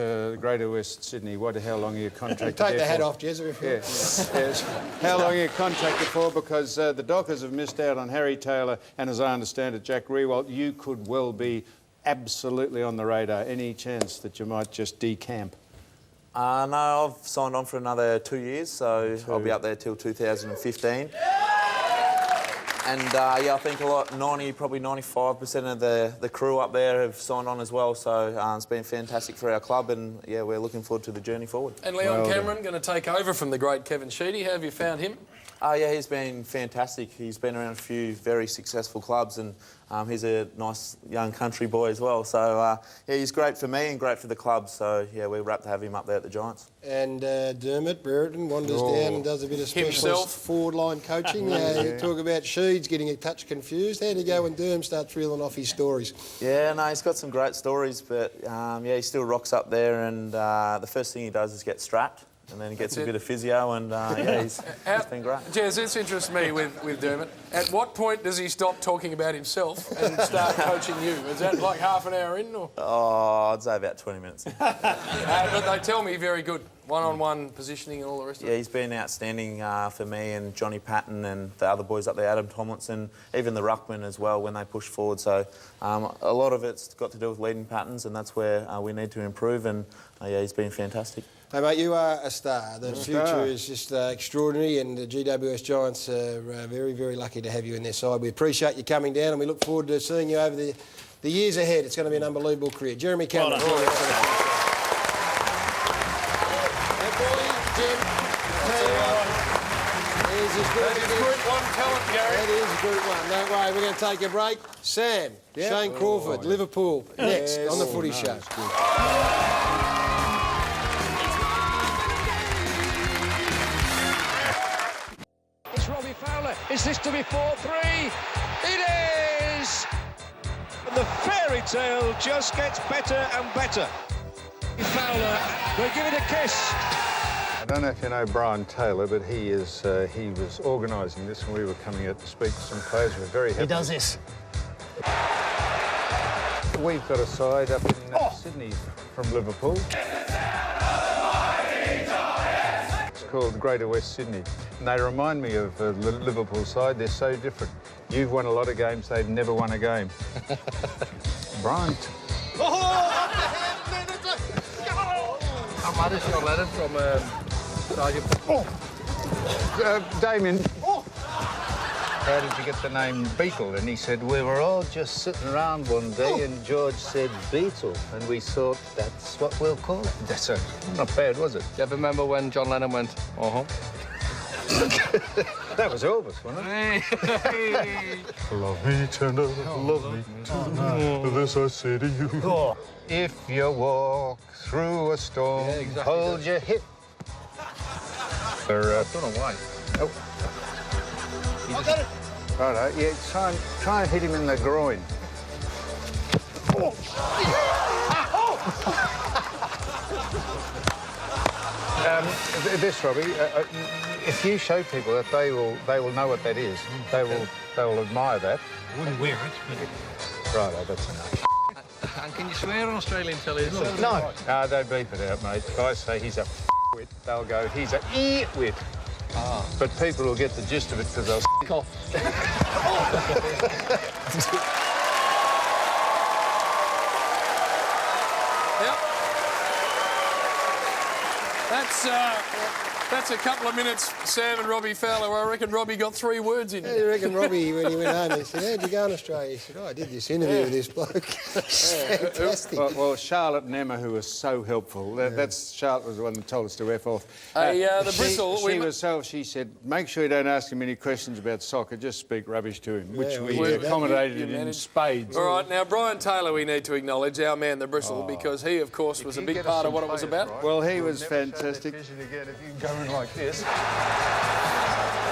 Greater West Sydney? How long are you contracted? Take there the hat for? off, Jez. Yes. How long are you contracted for? Because the Dockers have missed out on Harry Taylor and, as I understand it, Jack Riewoldt. You could well be absolutely on the radar. Any chance that you might just decamp? No, I've signed on for another 2 years, so I'll be up there till 2015. And yeah, I think probably 95% of the crew up there have signed on as well. So it's been fantastic for our club, and yeah, we're looking forward to the journey forward. And Leon Cameron going to take over from the great Kevin Sheedy. How have you found him? Yeah, he's been fantastic. He's been around a few very successful clubs, and he's a nice young country boy as well. So yeah, he's great for me and great for the club. So yeah, we're rapt to have him up there at the Giants. And Dermot Brereton wanders down and does a bit of specialist forward line coaching. You talk about Sheeds getting a touch confused. How do you go when Derm starts reeling off his stories? Yeah, no, he's got some great stories, but yeah, he still rocks up there, and the first thing he does is get strapped. And then he gets a bit of physio, and yeah, he's been great. Jez, this interests me with Dermot. At what point does he stop talking about himself and start coaching you? Is that like half an hour in? Or? Oh, I'd say about 20 minutes. But they tell me very good. One-on-one positioning and all the rest of it. Yeah, he's been outstanding for me and Johnny Patton and the other boys up there, Adam Tomlinson, even the ruckman as well when they push forward. So a lot of it's got to do with leading patterns, and that's where we need to improve. And yeah, he's been fantastic. Hey, mate, you are a star. The future is just extraordinary, and the GWS Giants are very, very lucky to have you in their side. We appreciate you coming down, and we look forward to seeing you over the years ahead. It's going to be an unbelievable career. Jeremy Cameron. Well That is Group 1 talent, Gary. That is Group 1. Don't worry, we're going to take a break. Sam, Shane Crawford, Liverpool, next on the Footy Show. It's Robbie Fowler. Is this to be 4-3? It is! And the fairy tale just gets better and better. Fowler, they give it a kiss. I don't know if you know Brian Taylor, but he was organising this when we were coming out to speak to some players. We're very happy. He does this. We've got a side up in Sydney from Liverpool. It's called Greater West Sydney. And they remind me of the Liverpool side. They're so different. You've won a lot of games. They've never won a game. Brian. I'm additional letter from Damien. How did you get the name Beetle? And he said, we were all just sitting around one day and George said Beetle, and we thought that's what we'll call it. That's not bad, was it? Do you ever remember when John Lennon went, That was Elvis, wasn't it? Love me tender, love me tender, this I say to you. If you walk through a storm, hold your hip. I don't know why. Oh. I got it. Righto, yeah, try and hit him in the groin. This, Robbie, if you show people that, they will know what that is. They will admire that. I wouldn't wear it. Righto, that's enough. And can you swear on Australian telly as well? No. They beep it out, mate. If I say he's a wit, they'll go, he's a wit. But people will get the gist of it because they'll off. That's a couple of minutes, Sam and Robbie Fowler. I reckon Robbie got 3 words in. Yeah, you reckon Robbie, when he went home, he said, how'd you go in Australia? He said, I did this interview with this bloke. Fantastic. Well, Charlotte and Emma, who were so helpful. That's Charlotte was the one that told us to F off. The bristle... She said, make sure you don't ask him any questions about soccer, just speak rubbish to him, which we accommodated in spades. All right, now, Brian Taylor we need to acknowledge, our man, the bristle, because he, of course, was a big part of what it was about. Well, he was fantastic.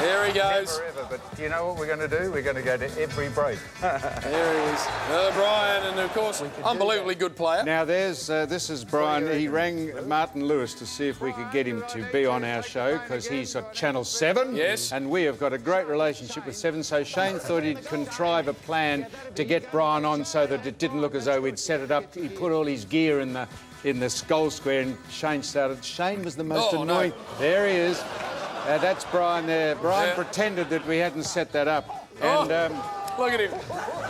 Here There he goes. Never ever, but do you know what we're going to do? We're going to go to every break. There he is. Brian, and of course, unbelievably good player. Now, this is Brian. He rang Martin Lewis to see if we could get him to be on our show because he's at Channel 7. Yes. And we have got a great relationship with 7, so Shane thought he'd contrive a plan to get Brian on so that it didn't look as though we'd set it up. He put all his gear in the goal square and Shane started. Shane was the most annoying. No. There he is. That's Brian there. Brian pretended that we hadn't set that up. And look at him.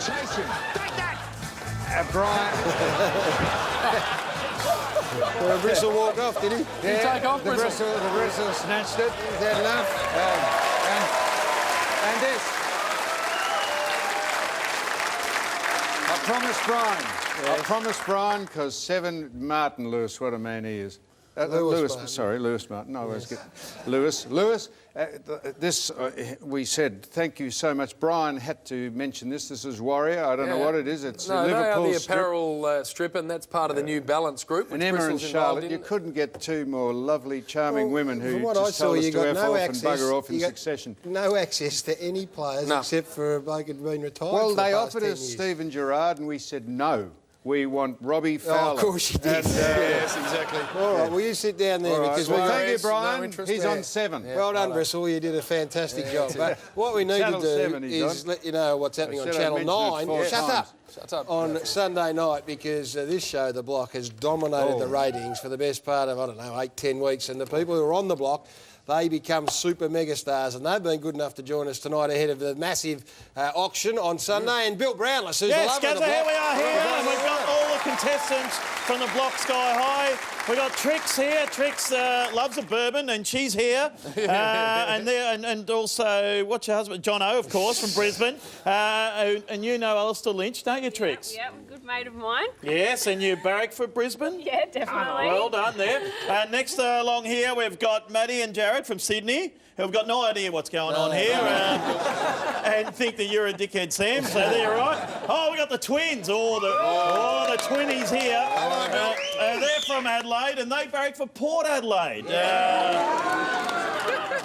Chase him. Take that! Brian. The Bristle walked off, did he? Did he take off, Bristle? The Bristle snatched it. Is that enough? And this. I promised Brian. Yes. I promised Brian because 7, Martin Lewis, what a man he is. Lewis Martin. I always get Lewis. We said thank you so much. Brian had to mention this. This is Warrior. I don't know what it is. It's Liverpool they are the strip. apparel strip, and that's part of the New Balance group. And Emma and Charlotte, you couldn't get 2 more lovely, charming women who just told us to F off and bugger off in succession. No access to any players except for a bloke who'd been retired. Well, for the they past offered 10 us years. Stephen Gerrard, and we said no. We want Robbie Fowler. Oh, of course you did. Yes, exactly. All right, well, you sit down there because thank you, Brian. No interest He's there. on 7. Yeah. Well done, Bristle. You did a fantastic job. But what we need to do is let you know what's happening on Channel 9. Shut up. On Sunday night, because this show, The Block, has dominated the ratings for the best part of, 8-10 weeks. And the people who are on The Block, they become super megastars, and they've been good enough to join us tonight ahead of the massive auction on Sunday. And Bill Brownless, who's the love of the block. Here we are here, and we've got all the contestants from the Block Sky High. We've got Trix here. Trix loves a bourbon, and she's here. And also, what's your husband? John O, of course, from Brisbane. And you know Alistair Lynch, don't you, Trix? Yep, good mate of mine. Yes, and you barrack for Brisbane? Yeah, definitely. Well done there. Next along here, we've got Maddie and Jared from Sydney, who've got no idea what's going on here and think that you're a dickhead, Sam, so they're right. Oh, we got the twins, the twinnies here. They're from Adelaide, and they barrack for Port Adelaide.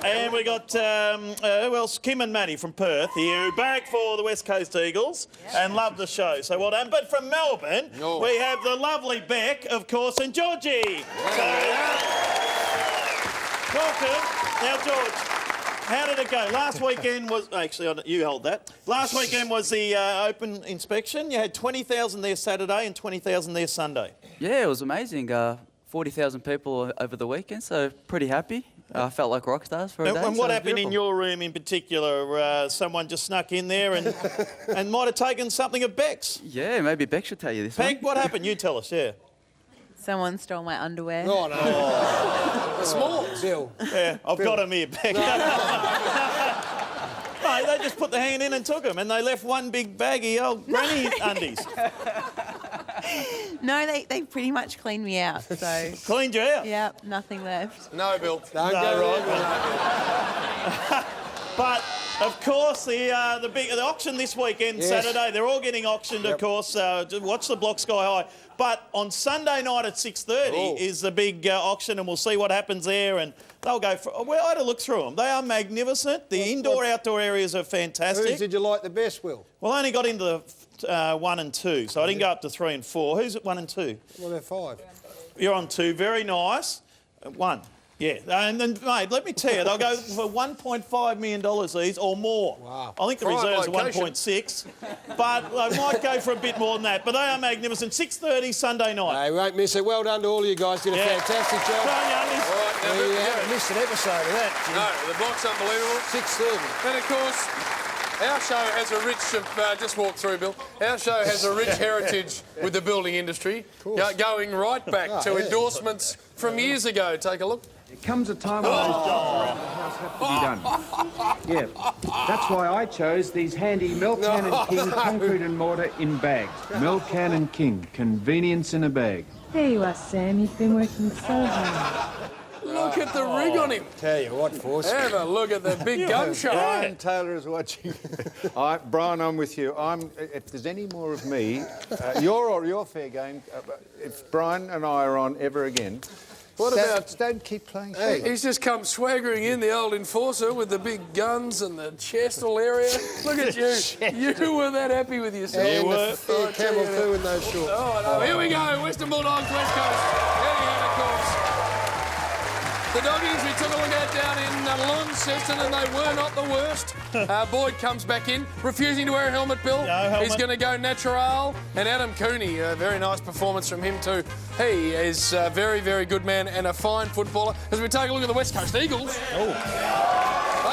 And we got, who else? Kim and Maddie from Perth here, who barrack for the West Coast Eagles and love the show, so well done. But from Melbourne, we have the lovely Beck, of course, and Georgie. Welcome. Now, George, how did it go? Last weekend was... Actually, you hold that. Last weekend was the open inspection. You had 20,000 there Saturday and 20,000 there Sunday. Yeah, it was amazing. 40,000 people over the weekend, so pretty happy. I felt like rock stars for a day. And what happened in your room in particular? Someone just snuck in there and might have taken something of Beck's. Yeah, maybe Beck should tell you this one. Beck, what happened? You tell us, yeah. Someone stole my underwear. Oh, no. Small. Bill. Yeah, I've got them here, Beck. Mate, they just put the hand in and took them, and they left one big baggy old granny undies. No, they pretty much cleaned me out, so... Cleaned you out? Yeah, nothing left. No, Bill. Don't go right. But, of course, the auction this weekend, Saturday, they're all getting auctioned, of course. Watch the Block Sky High. But on Sunday night at 6:30 is the big auction, and we'll see what happens there. And they'll go for... Well, I had a look through them. They are magnificent. The indoor-outdoor areas are fantastic. Whose did you like the best, Will? Well, I only got into the 1 and 2, so I didn't go up to 3 and 4. Who's at 1 and 2? Well, they're 5. You're on 2. Very nice. 1. Yeah, and then, mate, let me tell you, they'll go for $1.5 million these or more. Wow. I think the reserves are 1.6, but they might go for a bit more than that. But they are magnificent. 6:30 Sunday night. They won't miss it. Well done to all you guys. Did a fantastic job. Well done, Youngies. All right, now, We haven't missed an episode of that. No, the Block's unbelievable. 6:30. And, of course, our show has a rich... just walk through, Bill. Our show has a rich heritage with the building industry, going right back to endorsements from years ago. Take a look. There comes a time when those jobs around the house have to be done. Yeah, that's why I chose these handy Milk Can and King concrete and mortar in bags. Milk Can and King, convenience in a bag. There you are, Sam. You've been working so hard. Look at the rig on him. Tell you what, Force. Have a look at the big gun shot. Brian Taylor is watching. Brian, I'm with you. If there's any more of me, your fair game, if Brian and I are on ever again, What about... Don't keep playing. Hey, he's just come swaggering in, the old enforcer, with the big guns and the chest all area. Look at you. You were that happy with yourself. And the fair camel too in those shorts. Oh, no. Here we go. Western Bulldogs, West Coast. Heading out, of course. The Doggies, we took a look at down in Launceston, and they were not the worst. Boyd comes back in, refusing to wear a helmet, Bill. No helmet. He's going to go natural. And Adam Cooney, a very nice performance from him too. He is a very, very good man and a fine footballer. As we take a look at the West Coast Eagles. They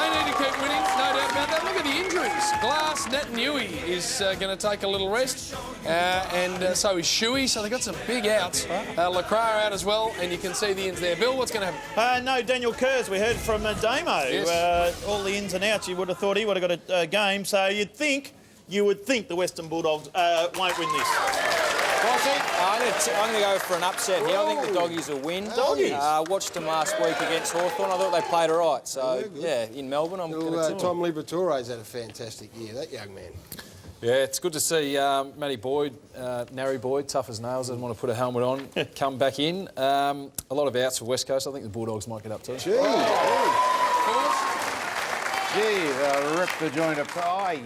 need to keep winning, no doubt about that. Look at the injuries. Glass Natanui is going to take a little rest, and so is Shuey. So they've got some big outs. Lacroix out as well, and you can see the ins there. Bill, what's going to happen? No, Daniel Kerrs, we heard from Damo. Yes. All the ins and outs, you would have thought he would have got a game. So you would think the Western Bulldogs won't win this. Well, I'm going to go for an upset here. I think the Doggies will win. Doggies? Watched them last week against Hawthorn. I thought they played all right. So, yeah, in Melbourne, I'm going to... Tom Liberatore's had a fantastic year, that young man. Yeah, it's good to see Matty Boyd, Narry Boyd, tough as nails, doesn't want to put a helmet on, come back in. A lot of outs for West Coast. I think the Bulldogs might get up to it. Gee, rip the joint apart.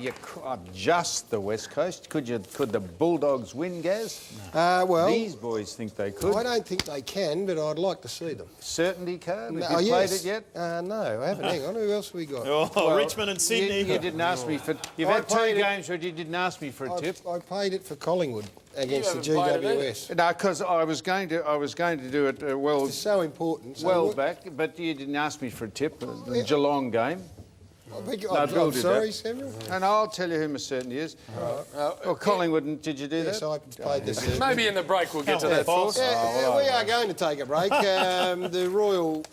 Just the West Coast. Could the Bulldogs win, Gaz? Well, these boys think they could. I don't think they can, but I'd like to see them. Certainty card? Have you played it yet? No, I haven't. Hang on, who else have we got? Well, Richmond and Sydney. You didn't ask me for... You've had 2 games where you didn't ask me for a tip. I played it for Collingwood against the GWS. No, because I was going to do it well... It's so important. So back, but you didn't ask me for a tip. The Geelong game. I'm sorry, Samuel. And I'll tell you who my certainty is. Well, Collingwood, did you do that? Yes, I played this. Maybe in the break we'll get to that, Force. We are going to take a break. The royal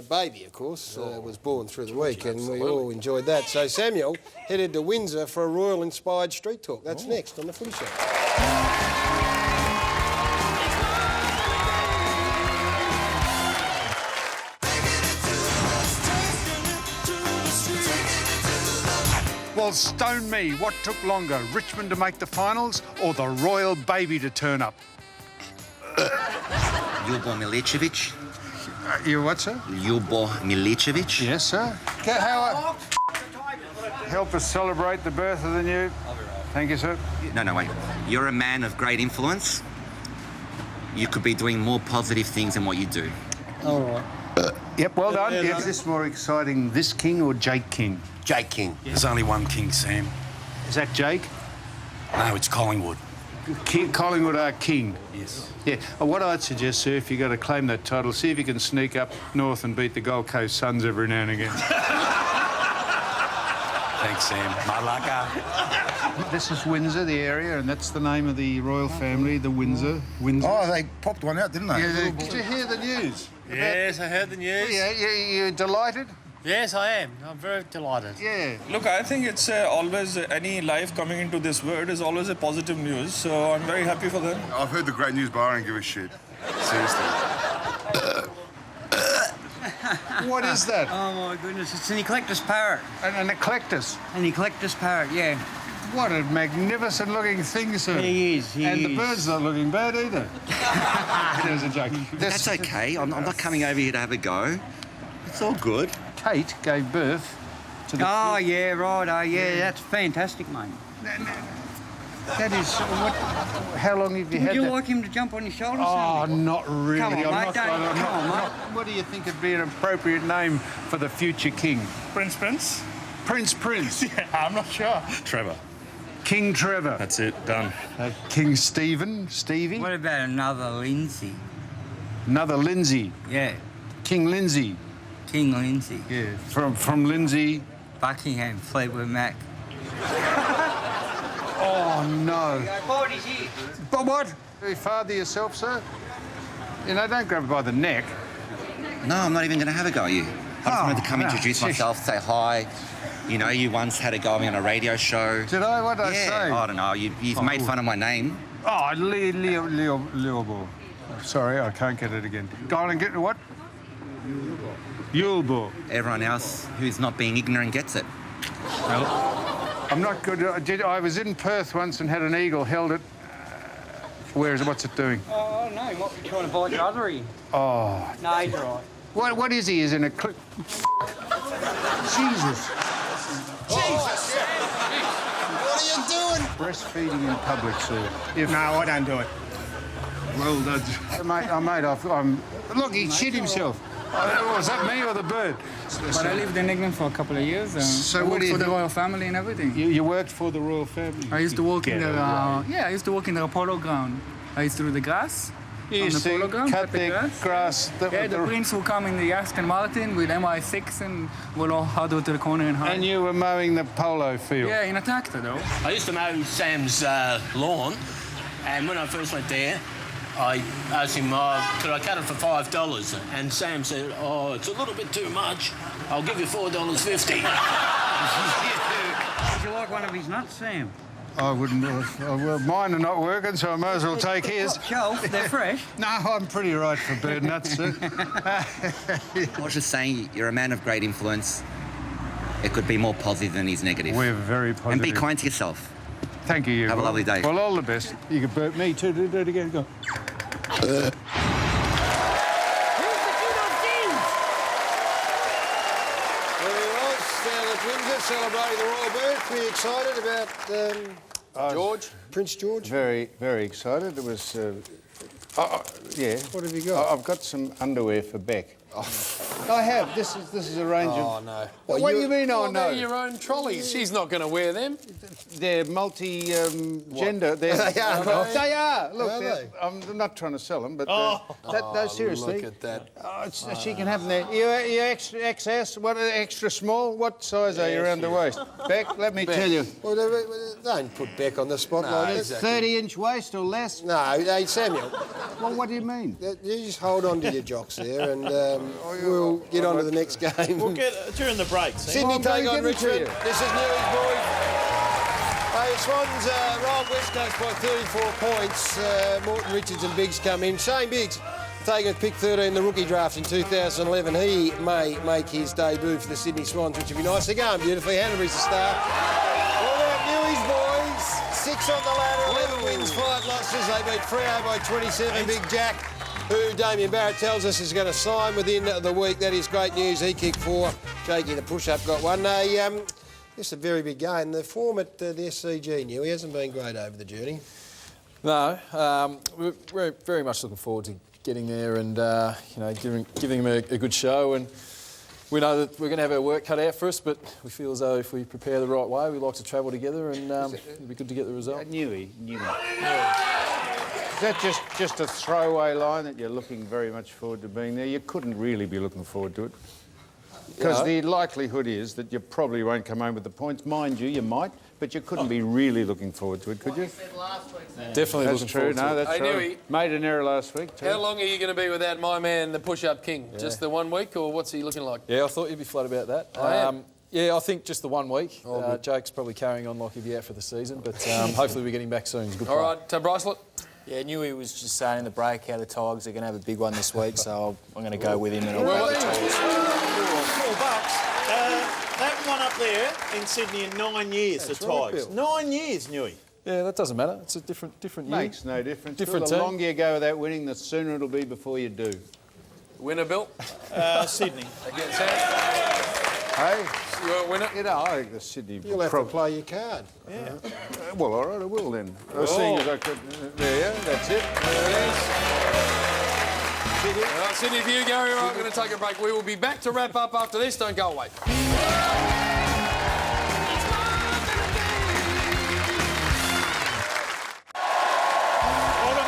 baby, of course, was born through the week, and we all enjoyed that. So Samuel headed to Windsor for a royal-inspired street talk. That's next on the Footy Show. Well, stone me. What took longer, Richmond to make the finals or the royal baby to turn up? Ljubomir Milicevic. You what, sir? Ljubomir Milicevic. Yes, sir. Help us celebrate the birth of the new... Thank you, sir. No, wait. You're a man of great influence. You could be doing more positive things than what you do. All right. Yep, well done. Is this more exciting, this king or Jake King? Jake King. There's only one king, Sam. Is that Jake? No, it's Collingwood. Collingwood are king? Yes. Yeah. What I'd suggest, sir, if you've got to claim that title, see if you can sneak up north and beat the Gold Coast Suns every now and again. Thanks, Sam. Malacca. This is Windsor, the area, and that's the name of the royal family, the Windsor. Oh, they popped one out, didn't they? Yeah, did you hear the news? Yes, I heard the news. Yeah, you're delighted? Yes, I am. I'm very delighted. Yeah. Look, I think it's always, any life coming into this world is always a positive news, so I'm very happy for them. I've heard the great news, but I don't give a shit. Seriously. What is that? Oh, my goodness. It's an eclectus parrot. An eclectus? An eclectus parrot, yeah. What a magnificent-looking thing, sir. He is, And the bird's not looking bad either. There's a joke. That's okay. I'm not coming over here to have a go. It's all good. Kate gave birth to the... Oh, yeah, right. Oh, yeah, that's fantastic, mate. That is... how long have you had Would you that? like him to jump on your shoulders? Oh, not really. Come on, mate. Come on, mate. What do you think would be an appropriate name for the future king? Prince? Prince? Yeah, I'm not sure. Trevor. King Trevor. That's it, done. King Stevie? What about another Lindsay? Another Lindsay? Yeah. King Lindsay? King Lindsay. Yeah. From Lindsay? Buckingham, Fleetwood Mac. Oh, no. Party's here. But what? You father yourself, sir? You know, don't grab it by the neck. No, I'm not even going to have a go at you. I just wanted to come introduce myself, say hi. You know, you once had a go at me on a radio show. Did I? What did I say? I don't know. You've made fun of my name. Oh, Leo. Sorry, I can't get it again. Go on and get what? Yulebo. Everyone else who's not being ignorant gets it. Well, I'm not good. I was in Perth once and had an eagle, held it What's it doing? Oh, no, he might be trying to bite your artery. Oh. No, he's all right. What is he? Is in a clip? Jesus. Jesus! What are you doing? Breastfeeding in public, sir. No, I don't do it. Well done. I'm... Look, he shit himself. Was that me or the bird? But I lived in England for a couple of years. So I what worked do you for the do? royal family and everything. You worked for the royal family? I used to work in the... Get yeah, I used to work in the polo ground. I used to do the grass. You on the used to polo ground, cut the grass. Yeah, the prince will come in the Aston Martin with MI6 and we'll all huddle to the corner and hide. And you were mowing the polo field? Yeah, in a tractor though. I used to mow Sam's lawn, and when I first went there, I asked him, could I cut it for $5? And Sam said, oh, it's a little bit too much. I'll give you $4.50. Would you like one of his nuts, Sam? I wouldn't. Well, mine are not working, so I might as well take his. Shelf, they're fresh. No, I'm pretty right for bird nuts, sir. I was just saying, you're a man of great influence. It could be more positive than he's negative. We're very positive. And be kind to yourself. Thank you. Have a lovely day. Well, all the best. You could burp me too. Do it again. Go. Celebrating the royal birth. Are you excited about George, Prince George? Very, very excited. It was, yeah. What have you got? I've got some underwear for Beck. I have. This is a range of... Oh, no. What do you mean, oh, no? They're your own trolleys. She's not going to wear them. They're multi-gender. They are. They are. Look, Are they? I'm not trying to sell them, but seriously. Look at that. She can have them there. You extra XS? What, extra small? What size are you around the waist? Beck, let me tell you. Well, don't put Beck on the spot like that. 30-inch waist or less? No, hey, Samuel. Well, what do you mean? You just hold on to your jocks there and we'll get on to the next game. We'll get during the break. Sydney take on Richmond. This is Newey's boys. Hey, Swans rolled West Coast by 34 points. Morton Richards and Biggs come in. Shane Biggs taken pick 13 the rookie draft in 2011. He may make his debut for the Sydney Swans, which would be nice. They're going beautifully. Hanbury's the star. What about Newey's boys? 6 on the ladder, 11 wins, 5 losses. They beat Freo by 27. Big Jack, who Damien Barrett tells us is going to sign within the week. That is great news. He kicked 4. Jakey, the push-up, got 1. It's a very big game. The form at the SCG, Newey, hasn't been great over the journey. No, we're very much looking forward to getting there and giving them a good show. And we know that we're going to have our work cut out for us, but we feel as though if we prepare the right way, we like to travel together, and it'll be good to get the result. Newey. Is that just a throwaway line that you're looking very much forward to being there? You couldn't really be looking forward to it. Because the likelihood is that you probably won't come home with the points. Mind you, you might, but you couldn't be really looking forward to it, could you? Definitely that's looking true. forward to No, it. that's Hey, right. Newey. Made an error last week too. How long are you going to be without my man, the push-up king? Just the 1 week, or what's he looking like? Yeah, I thought you'd be flat about that. I am. Yeah, I think just the 1 week. Jake's probably carrying on like he'll be out for the season, but hopefully we're getting back soon. He's a good player. All right, Bracelet. Yeah, Newey was just saying in the break how the Tigers are going to have a big one this week, so I'm going to go with him and I'll go with the Tigers. $4. They haven't won up there in Sydney in 9 years, the Tigers. 9 years, Newey. Yeah, that doesn't matter. It's a different year. Makes no difference. Different The team. longer you go without winning, the sooner it'll be before you do. Winner, Bill? Sydney. Against Sam? Hey? You're a winner? You know, I think the Sydney... You'll have to play your card. Yeah. Well, all right, I will then. Seeing as I could... There, that's it. There it is. All right, Sydney, for you, Gary. All right, we're going to take a break. We will be back to wrap up after this. Don't go away. Welcome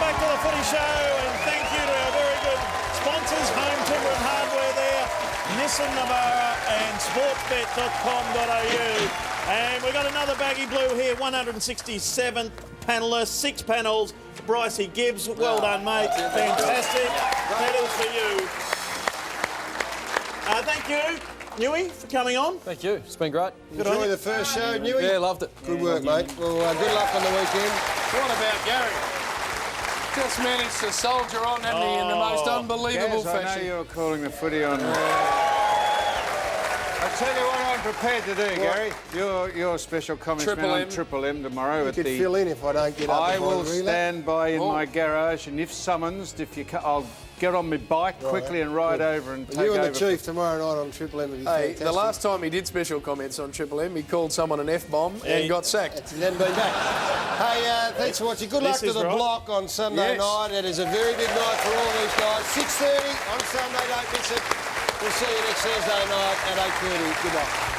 back to the Footy Show, and thank you to our very good sponsors, Home Timber and Hardware there, Nissan Navara and sportsbet.com.au. And we've got another baggy blue here, 167th panellist, 6 panels. Brycey Gibbs, well done, mate. Fantastic. Medals for you. Thank you, Newey, for coming on. Thank you. It's been great. Enjoy the first show, Newey. Yeah, loved it. Good work, mate. Well, good luck on the weekend. What about Gary? Just managed to soldier on, hadn't he, in the most unbelievable Gaz, I know fashion. you're calling the footy on... I tell you what I'm prepared to do, Gary. Your special comments on Triple M tomorrow. You could fill in if I don't get up. I will stand by in my garage, and if summoned, I'll get on my bike quickly and ride over and take over. You and the Chief tomorrow night on Triple M would be fantastic. The last time he did special comments on Triple M, he called someone an F-bomb and got sacked. He then been back. Hey, thanks for watching. Good luck to the block on Sunday night. It is a very big night for all these guys. 6:30 on Sunday, don't miss it. We'll see you next Thursday night at 8:30. Good luck.